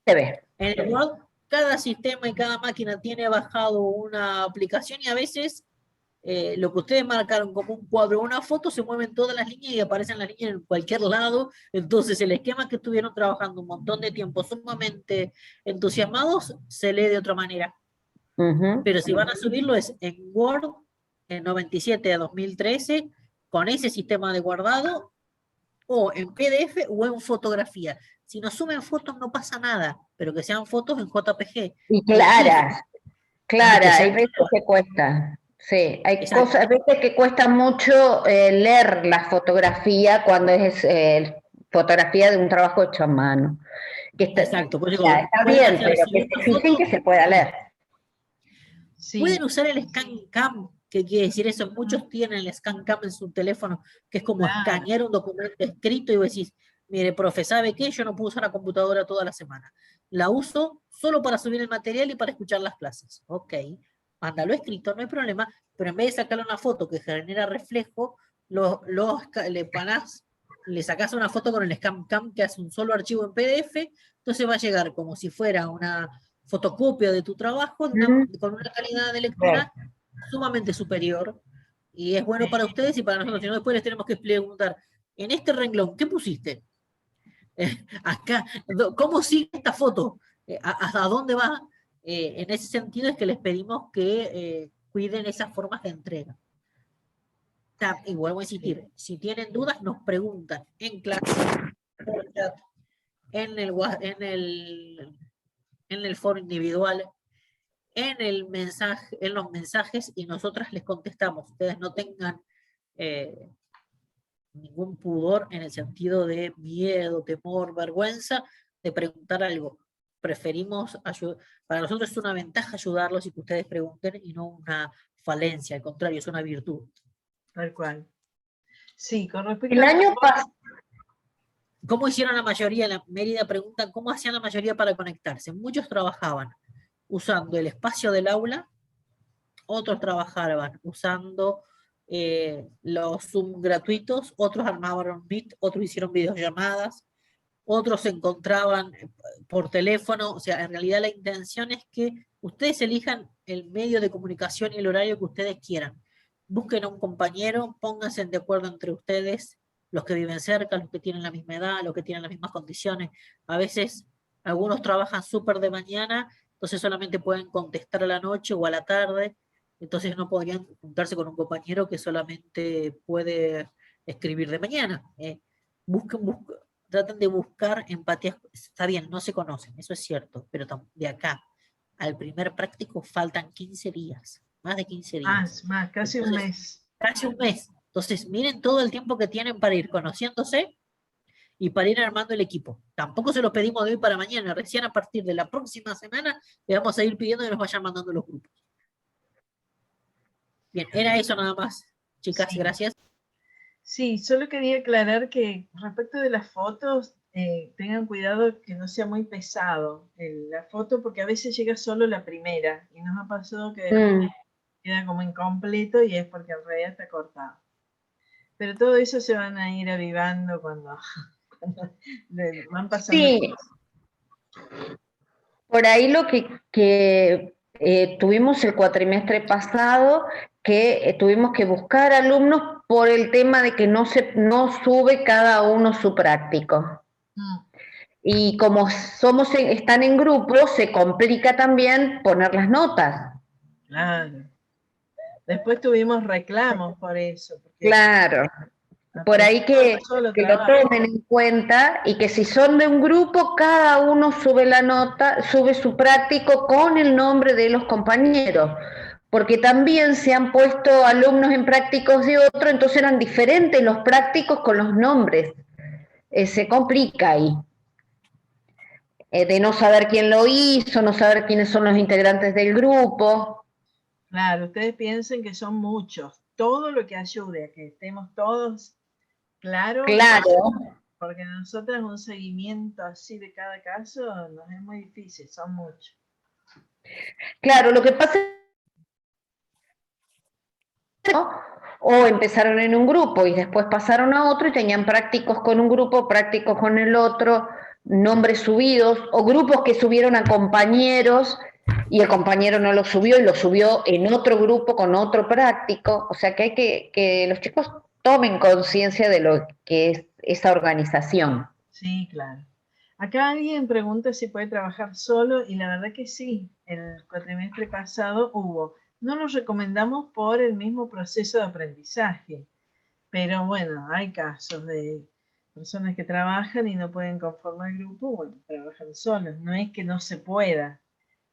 G: Se ve.
D: En el Word, cada sistema y cada máquina tiene bajado una aplicación y a veces lo que ustedes marcaron como un cuadro o una foto, se mueven todas las líneas y aparecen las líneas en cualquier lado. Entonces el esquema que estuvieron trabajando un montón de tiempo sumamente entusiasmados, se lee de otra manera. Pero si van a subirlo es en Word, en 97 a 2013, con ese sistema de guardado, o en PDF o en fotografía. Si nos suben fotos no pasa nada, pero que sean fotos en JPG.
G: Y claras,
D: sean
G: hay veces
D: claras.
G: que cuesta. Sí, hay
D: Exacto.
G: cosas, a veces que cuesta mucho leer la fotografía cuando es fotografía de un trabajo hecho a mano. Que
D: Exacto, por eso
G: ya, está
D: pueden
G: bien,
D: hacer
G: pero que
D: siguiendo
G: se fijen que
D: fotos.
G: se pueda leer.
A: Sí,
D: Pueden usar el ScanCam, ¿qué quiere decir eso? Muchos tienen el ScanCam en su teléfono, que es como
A: claro.
D: escanear un documento escrito y vos decís, mire, profe, ¿sabe qué? Yo no puedo usar la computadora toda la semana. La uso solo para subir el material y para escuchar las clases. Ok, mándalo escrito, no hay problema, pero en vez de sacarle una foto que genera reflejo, le sacás una foto con el ScanCam que hace un solo archivo en PDF, entonces va a llegar como si fuera una fotocopia de tu trabajo con una calidad de lectura sumamente superior, y es bueno para ustedes y para nosotros. Si no, después les tenemos que preguntar, en este renglón, ¿qué pusiste? Acá, ¿cómo sigue esta foto? ¿Hasta dónde va? En ese sentido es que les pedimos que cuiden esas formas de entrega. Y vuelvo a insistir, si tienen dudas, nos preguntan en clase, por chat, en el foro individual, en los mensajes, y nosotras les contestamos. Ustedes no tengan ningún pudor en el sentido de miedo, temor, vergüenza de preguntar algo. Preferimos para nosotros es una ventaja ayudarlos y que ustedes pregunten y no una falencia, al contrario, es una virtud.
A: Tal cual. Sí, con respecto
G: El año pasado.
D: ¿Cómo hicieron la mayoría? En la Mérida preguntan, ¿cómo hacían la mayoría para conectarse? Muchos trabajaban usando el espacio del aula, otros trabajaban usando los Zoom gratuitos, otros armaban un Meet, otros hicieron videollamadas, otros se encontraban por teléfono. O sea, en realidad la intención es que ustedes elijan el medio de comunicación y el horario que ustedes quieran. Busquen a un compañero, pónganse de acuerdo entre ustedes, los que viven cerca, los que tienen la misma edad, los que tienen las mismas condiciones. A veces algunos trabajan súper de mañana, entonces solamente pueden contestar a la noche o a la tarde, entonces no podrían juntarse con un compañero que solamente puede escribir de mañana. Traten de buscar empatía. Está bien, no se conocen, eso es cierto, pero de acá al primer práctico faltan 15 días, más de 15 días.
A: Más, casi
D: entonces,
A: un mes.
D: Casi un mes. Entonces, miren todo el tiempo que tienen para ir conociéndose y para ir armando el equipo. Tampoco se los pedimos de hoy para mañana, recién a partir de la próxima semana le vamos a ir pidiendo que nos vayan mandando los grupos. Bien, era eso nada más, chicas,
A: Sí.
D: gracias.
A: Sí, solo quería aclarar que respecto de las fotos, tengan cuidado que no sea muy pesado la foto, porque a veces llega solo la primera, y nos ha pasado que después queda como incompleto y es porque en realidad está cortado. Pero todo eso se van a ir avivando cuando van pasando.
G: Sí. Por ahí lo que tuvimos el cuatrimestre pasado, que tuvimos que buscar alumnos por el tema de que no sube cada uno su práctico. Y como están en grupo, se complica también poner las notas.
A: Claro. Después tuvimos reclamos por eso.
G: Claro. Por ahí que lo tomen en cuenta y que si son de un grupo, cada uno sube la nota, sube su práctico con el nombre de los compañeros, porque también se han puesto alumnos en prácticos de otro, entonces eran diferentes los prácticos con los nombres. Se complica ahí. De no saber quién lo hizo, no saber quiénes son los integrantes del grupo.
A: Claro, ustedes piensen que son muchos. Todo lo que ayude a que estemos todos claros.
G: Claro.
A: porque nosotros un seguimiento así de cada caso nos es muy difícil, son muchos.
G: Claro, lo que pasa es que o empezaron en un grupo y después pasaron a otro y tenían prácticos con un grupo, prácticos con el otro, nombres subidos, o grupos que subieron a compañeros y el compañero no lo subió y lo subió en otro grupo con otro práctico. O sea que hay que los chicos tomen conciencia de lo que es esa organización.
A: Sí, claro. Acá alguien pregunta si puede trabajar solo y la verdad que sí, el cuatrimestre pasado hubo. No lo recomendamos por el mismo proceso de aprendizaje, pero bueno, hay casos de personas que trabajan y no pueden conformar grupo, bueno, trabajan solos, no es que no se pueda.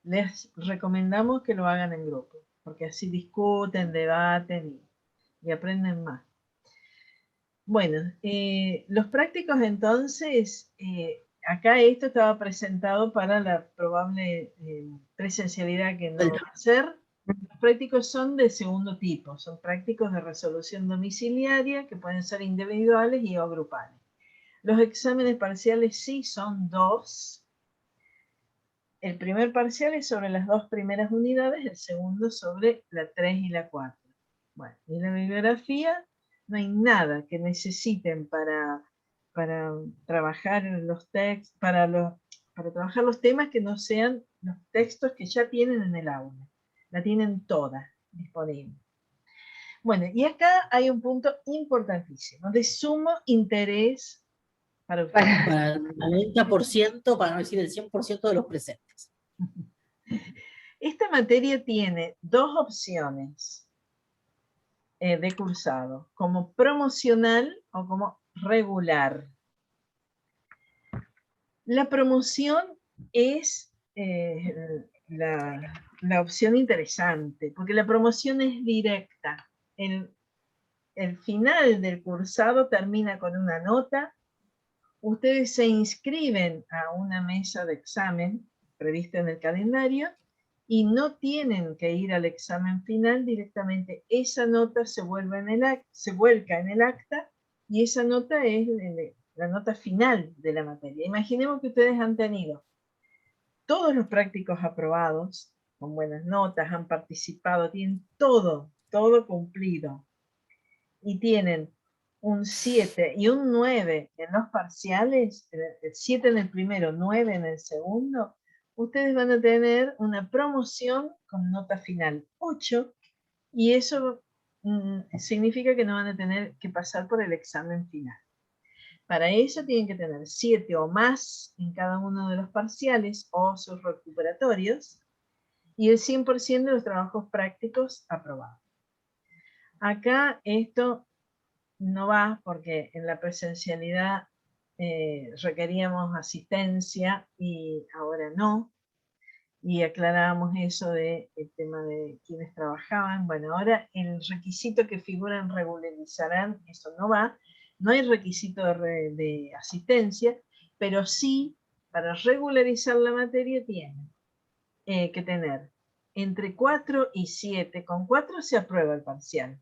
A: Les recomendamos que lo hagan en grupo, porque así discuten, debaten y aprenden más. Bueno, los prácticos entonces, acá esto estaba presentado para la probable presencialidad que no va a ser. Los prácticos son de segundo tipo, son prácticos de resolución domiciliaria que pueden ser individuales y o grupales. Los exámenes parciales sí son 2. El primer parcial es sobre las 2 primeras unidades, el segundo sobre la 3 y la 4. Bueno, y la bibliografía, no hay nada que necesiten para trabajar los textos, para trabajar los temas que no sean los textos que ya tienen en el aula. La tienen toda disponible. Bueno, y acá hay un punto importantísimo, de sumo interés para ustedes.
D: Para el 90%, para no decir el 100% de los presentes.
A: Esta materia tiene 2 opciones de cursado, como promocional o como regular. La promoción es la opción interesante, porque la promoción es directa. El final del cursado termina con una nota. Ustedes se inscriben a una mesa de examen prevista en el calendario y no tienen que ir al examen final directamente. Esa nota se vuelca en el acta y esa nota es la nota final de la materia. Imaginemos que ustedes han tenido todos los prácticos aprobados, con buenas notas, han participado, tienen todo cumplido. Y tienen un 7 y un 9 en los parciales, el 7 en el primero, 9 en el segundo, ustedes van a tener una promoción con nota final 8, y eso significa que no van a tener que pasar por el examen final. Para eso tienen que tener 7 o más en cada uno de los parciales o sus recuperatorios, y el 100% de los trabajos prácticos aprobados. Acá esto no va porque en la presencialidad requeríamos asistencia y ahora no. Y aclarábamos eso del tema de quienes trabajaban. Bueno, ahora el requisito que figura en regularizarán, eso no va. No hay requisito de asistencia, pero sí, para regularizar la materia tienen que tener entre 4 y 7. Con 4 se aprueba el parcial.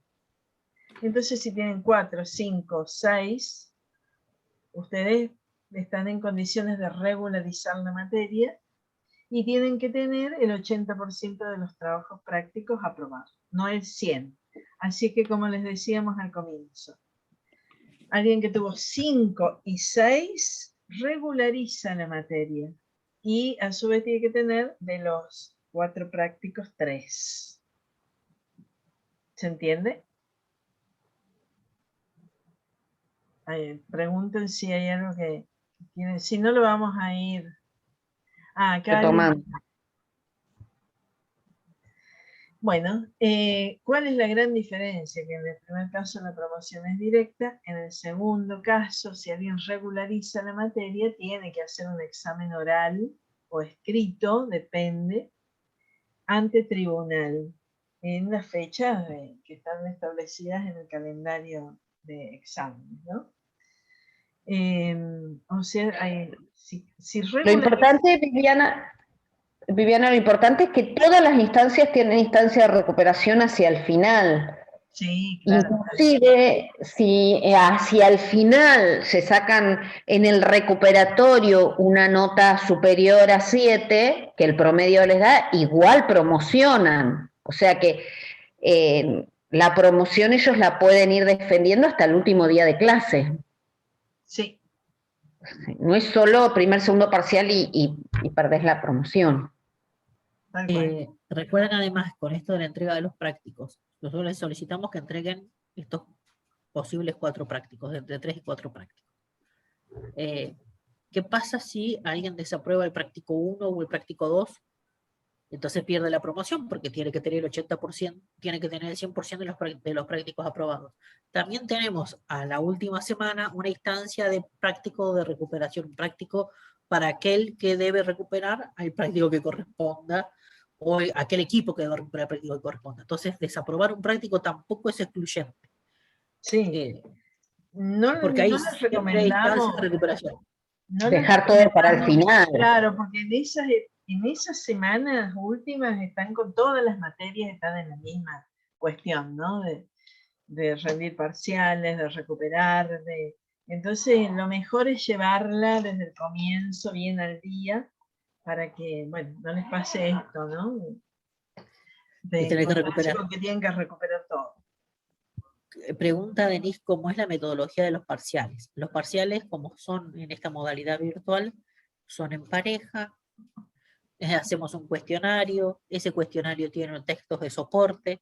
A: Entonces, si tienen 4, 5, 6, ustedes están en condiciones de regularizar la materia y tienen que tener el 80% de los trabajos prácticos aprobados, no el 100%. Así que, como les decíamos al comienzo, alguien que tuvo 5 y 6 regulariza la materia y a su vez tiene que tener de los 4 prácticos 3. ¿Se entiende? Pregunten si hay algo que tienen, si no lo vamos a ir acá. Bueno, ¿cuál es la gran diferencia? Que en el primer caso la promoción es directa, en el segundo caso, si alguien regulariza la materia, tiene que hacer un examen oral o escrito, depende, ante tribunal, en las fechas que están establecidas en el calendario de exámenes, ¿no? O sea,
G: lo importante, Viviana, lo importante es que todas las instancias tienen instancia de recuperación hacia el final.
A: Sí, claro.
G: Inclusive, si hacia el final se sacan en el recuperatorio una nota superior a 7, que el promedio les da, igual promocionan. O sea que la promoción ellos la pueden ir defendiendo hasta el último día de clase.
A: Sí.
G: No es solo primer, segundo parcial y perdés la promoción.
A: Tal cual.
D: Recuerden además, con esto de la entrega de los prácticos, nosotros les solicitamos que entreguen estos posibles 4 prácticos, entre 3 y 4 prácticos. ¿Qué pasa si alguien desaprueba el práctico 1 o el práctico 2? Entonces pierde la promoción porque tiene que tener el 80%, tiene que tener el 100% de los prácticos aprobados. También tenemos a la última semana una instancia de práctico de recuperación, un práctico para aquel que debe recuperar al práctico que corresponda, o aquel equipo que debe recuperar el práctico que corresponda. Entonces, desaprobar un práctico tampoco es excluyente.
A: Sí. No,
D: Porque ahí
A: no les
D: siempre hay instancias de
A: recomendamos.
D: recuperación.
A: No les
G: Dejar todo para el
A: recomendamos,
G: final.
A: claro, porque en esas semanas últimas están con todas las materias, están en la misma cuestión, ¿no? De rendir parciales, de recuperar, entonces lo mejor es llevarla desde el comienzo bien al día para que, bueno, no les pase esto, ¿no?
D: Y tener que recuperar.
A: Con que tienen que recuperar todo.
D: Pregunta Denise, ¿cómo es la metodología de los parciales? Los parciales, como son en esta modalidad virtual, son en pareja, hacemos un cuestionario, ese cuestionario tiene textos de soporte,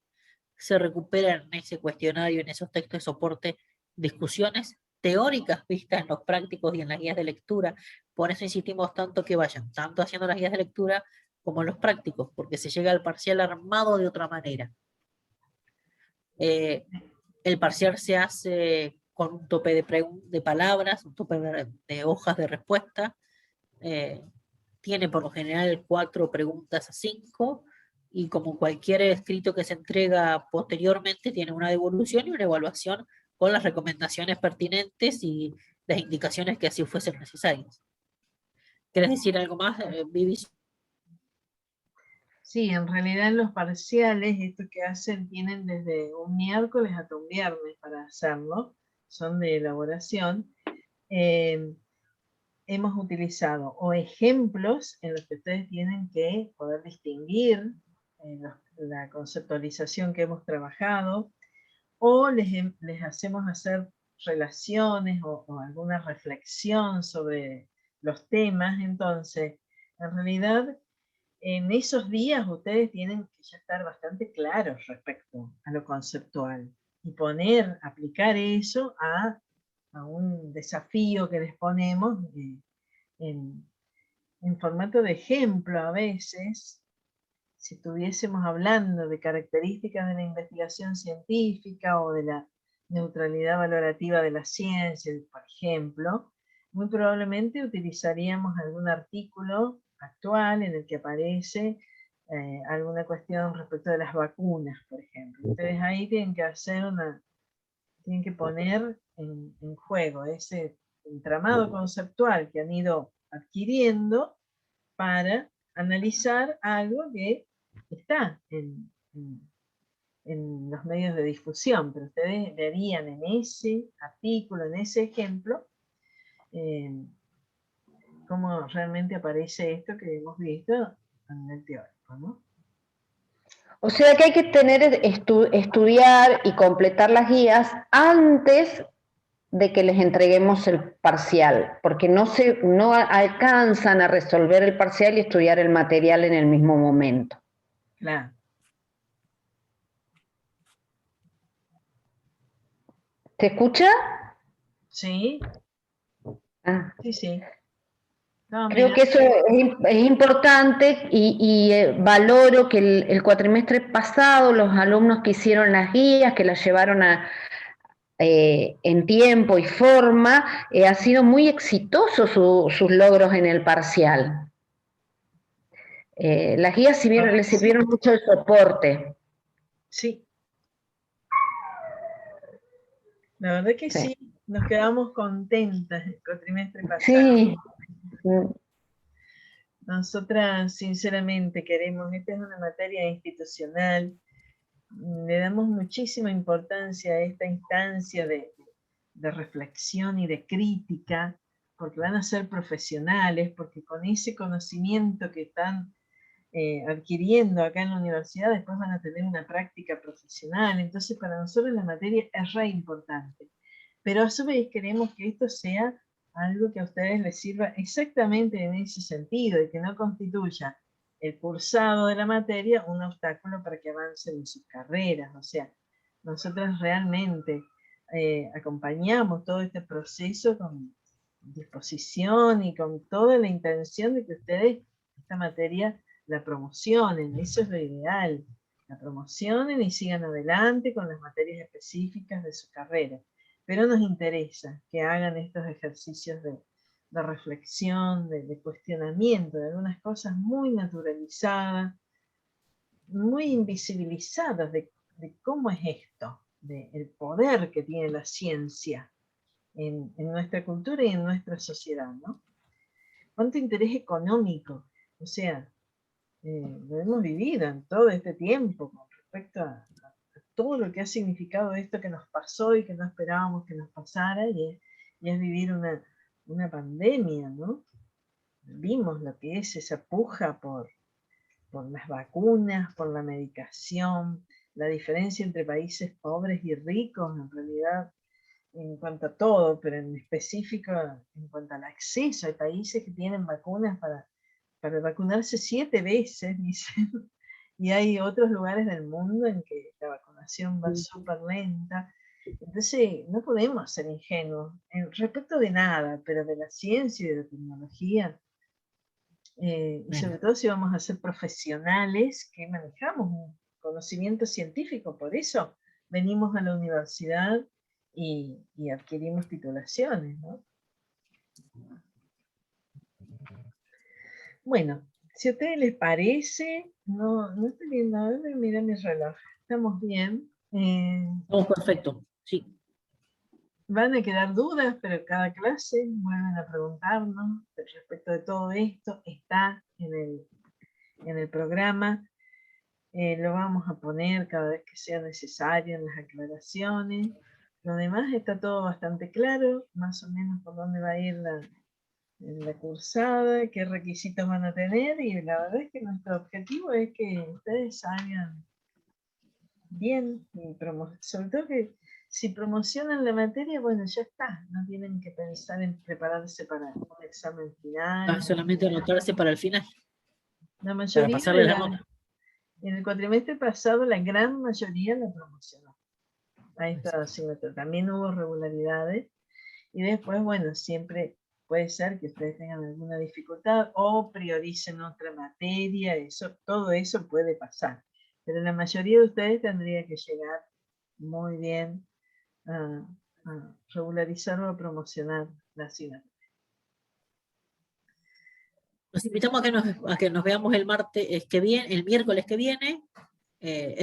D: se recuperan en ese cuestionario, en esos textos de soporte, discusiones teóricas vistas en los prácticos y en las guías de lectura. Por eso insistimos tanto que vayan, tanto haciendo las guías de lectura como en los prácticos, porque se llega al parcial armado de otra manera. El parcial se hace con un tope de palabras, un tope de hojas de respuesta. Tiene por lo general 4 preguntas a 5, y como cualquier escrito que se entrega posteriormente, tiene una devolución y una evaluación con las recomendaciones pertinentes y las indicaciones que así fuesen necesarias. ¿Quieres decir algo más, Vivi?
A: Sí, en realidad los parciales, esto que hacen, tienen desde un miércoles hasta un viernes para hacerlo, son de elaboración. Hemos utilizado o ejemplos en los que ustedes tienen que poder distinguir la conceptualización que hemos trabajado, o les hacemos hacer relaciones o alguna reflexión sobre los temas. Entonces, en realidad, en esos días ustedes tienen que ya estar bastante claros respecto a lo conceptual y aplicar eso a un desafío que les ponemos en formato de ejemplo. A veces, si estuviésemos hablando de características de la investigación científica o de la neutralidad valorativa de la ciencia, por ejemplo, muy probablemente utilizaríamos algún artículo actual en el que aparece alguna cuestión respecto de las vacunas, por ejemplo. Ustedes ahí tienen que poner en juego ese entramado conceptual que han ido adquiriendo para analizar algo que está en los medios de difusión, pero ustedes verían en ese artículo, en ese ejemplo, cómo realmente aparece esto que hemos visto a nivel teórico, ¿no?
G: O sea que hay que estudiar y completar las guías antes de que les entreguemos el parcial, porque no alcanzan a resolver el parcial y estudiar el material en el mismo momento.
A: Claro.
G: ¿Se escucha?
A: Sí.
G: Ah.
A: Sí, sí. No,
G: Creo
A: mira,
G: que eso es importante y valoro que el cuatrimestre pasado los alumnos que hicieron las guías, que las llevaron en tiempo y forma, ha sido muy exitoso sus logros en el parcial. Las guías les sirvieron mucho de soporte.
A: Sí. La verdad que sí, nos quedamos contentas el cuatrimestre pasado.
G: Sí.
A: Nosotras sinceramente queremos, esta es una materia institucional le damos muchísima importancia a esta instancia de reflexión y de crítica, porque van a ser profesionales, porque con ese conocimiento que están adquiriendo acá en la universidad, después van a tener una práctica profesional. Entonces para nosotros la materia es re importante. Pero a su vez queremos que esto sea algo que a ustedes les sirva exactamente en ese sentido, y que no constituya el cursado de la materia un obstáculo para que avancen en sus carreras. O sea, nosotros realmente acompañamos todo este proceso con disposición y con toda la intención de que ustedes esta materia la promocionen. Eso es lo ideal, la promocionen y sigan adelante con las materias específicas de su carrera. Pero nos interesa que hagan estos ejercicios de reflexión, de cuestionamiento de algunas cosas muy naturalizadas, muy invisibilizadas de cómo es esto, del poder que tiene la ciencia en nuestra cultura y en nuestra sociedad, ¿no? ¿Cuánto interés económico? O sea, lo hemos vivido en todo este tiempo con respecto a todo lo que ha significado esto que nos pasó y que no esperábamos que nos pasara, y es vivir una pandemia, ¿no? Vimos lo que es esa puja por las vacunas, por la medicación, la diferencia entre países pobres y ricos, en realidad, en cuanto a todo, pero en específico en cuanto al acceso. Hay países que tienen vacunas para vacunarse 7 veces, dicen, y hay otros lugares del mundo en que la vacunación va súper lenta. Entonces, no podemos ser ingenuos respecto de nada, pero de la ciencia y de la tecnología, y sobre todo si vamos a ser profesionales que manejamos un conocimiento científico. Por eso venimos a la universidad y adquirimos titulaciones, ¿no? Bueno, si a ustedes les parece, no estoy viendo, a ver, mira mi reloj, estamos bien.
D: Estamos perfecto, sí.
A: Van a quedar dudas, pero cada clase vuelven a preguntarnos respecto de todo esto. Está en el programa. Lo vamos a poner cada vez que sea necesario en las aclaraciones. Lo demás está todo bastante claro, más o menos por dónde va a ir la cursada, qué requisitos van a tener, y la verdad es que nuestro objetivo es que ustedes salgan bien, y sobre todo que si promocionan la materia, bueno, ya está, no tienen que pensar en prepararse para un examen final.
D: Solamente anotarse para el final.
A: La mayoría
D: Para pasarle la nota.
A: En el cuatrimestre pasado la gran mayoría la promocionó a esta asignatura. También hubo regularidades, y después, bueno, siempre puede ser que ustedes tengan alguna dificultad o prioricen otra materia, todo eso puede pasar. Pero la mayoría de ustedes tendría que llegar muy bien a regularizar o a promocionar la asignatura.
D: Los invitamos a que nos veamos el miércoles que viene.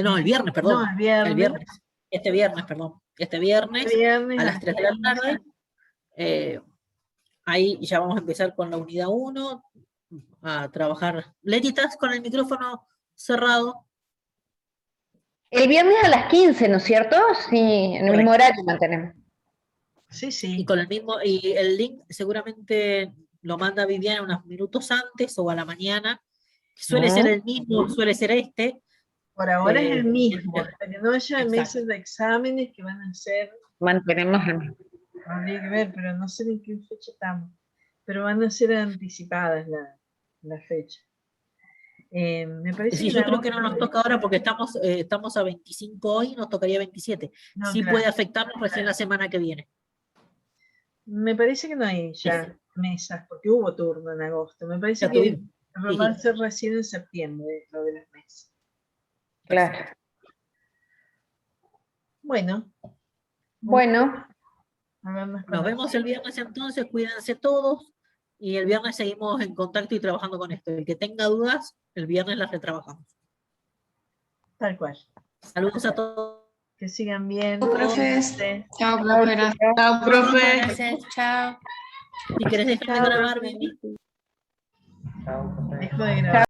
D: No, el viernes, perdón.
A: No, el viernes.
D: Este viernes a las 3 de la tarde. Ahí ya vamos a empezar con la unidad 1, a trabajar. Leti, ¿estás con el micrófono cerrado?
G: El viernes a las 15, ¿no es cierto? Sí, en el mismo horario mantenemos.
A: Sí, sí.
D: Y el link seguramente lo manda Viviana unos minutos antes o a la mañana. Suele ser el mismo, suele ser este.
A: Por ahora es el mismo, hasta que no haya meses de exámenes que van a ser.
G: Mantenemos el mismo.
A: Habría que ver, pero no sé en qué fecha estamos. Pero van a ser anticipadas la fecha. Me parece
D: sí, yo creo que no nos toca ahora porque estamos a 25 hoy, nos tocaría 27. No, sí, claro. Puede afectarnos recién la semana que viene.
A: Me parece que no hay ya mesas, porque hubo turno en agosto. Me parece que va a ser recién en septiembre lo de las mesas.
G: Claro.
A: Bueno.
D: Nos vemos el viernes entonces, cuídense todos, y el viernes seguimos en contacto y trabajando con esto. El que tenga dudas, el viernes las retrabajamos.
A: Tal cual.
D: Saludos a todos.
A: Que sigan bien.
F: Profes.
H: Chao, profe. Chao, profe.
F: Gracias, chao.
D: Si querés dejar de grabar, Vivi.
A: Dejo de grabar.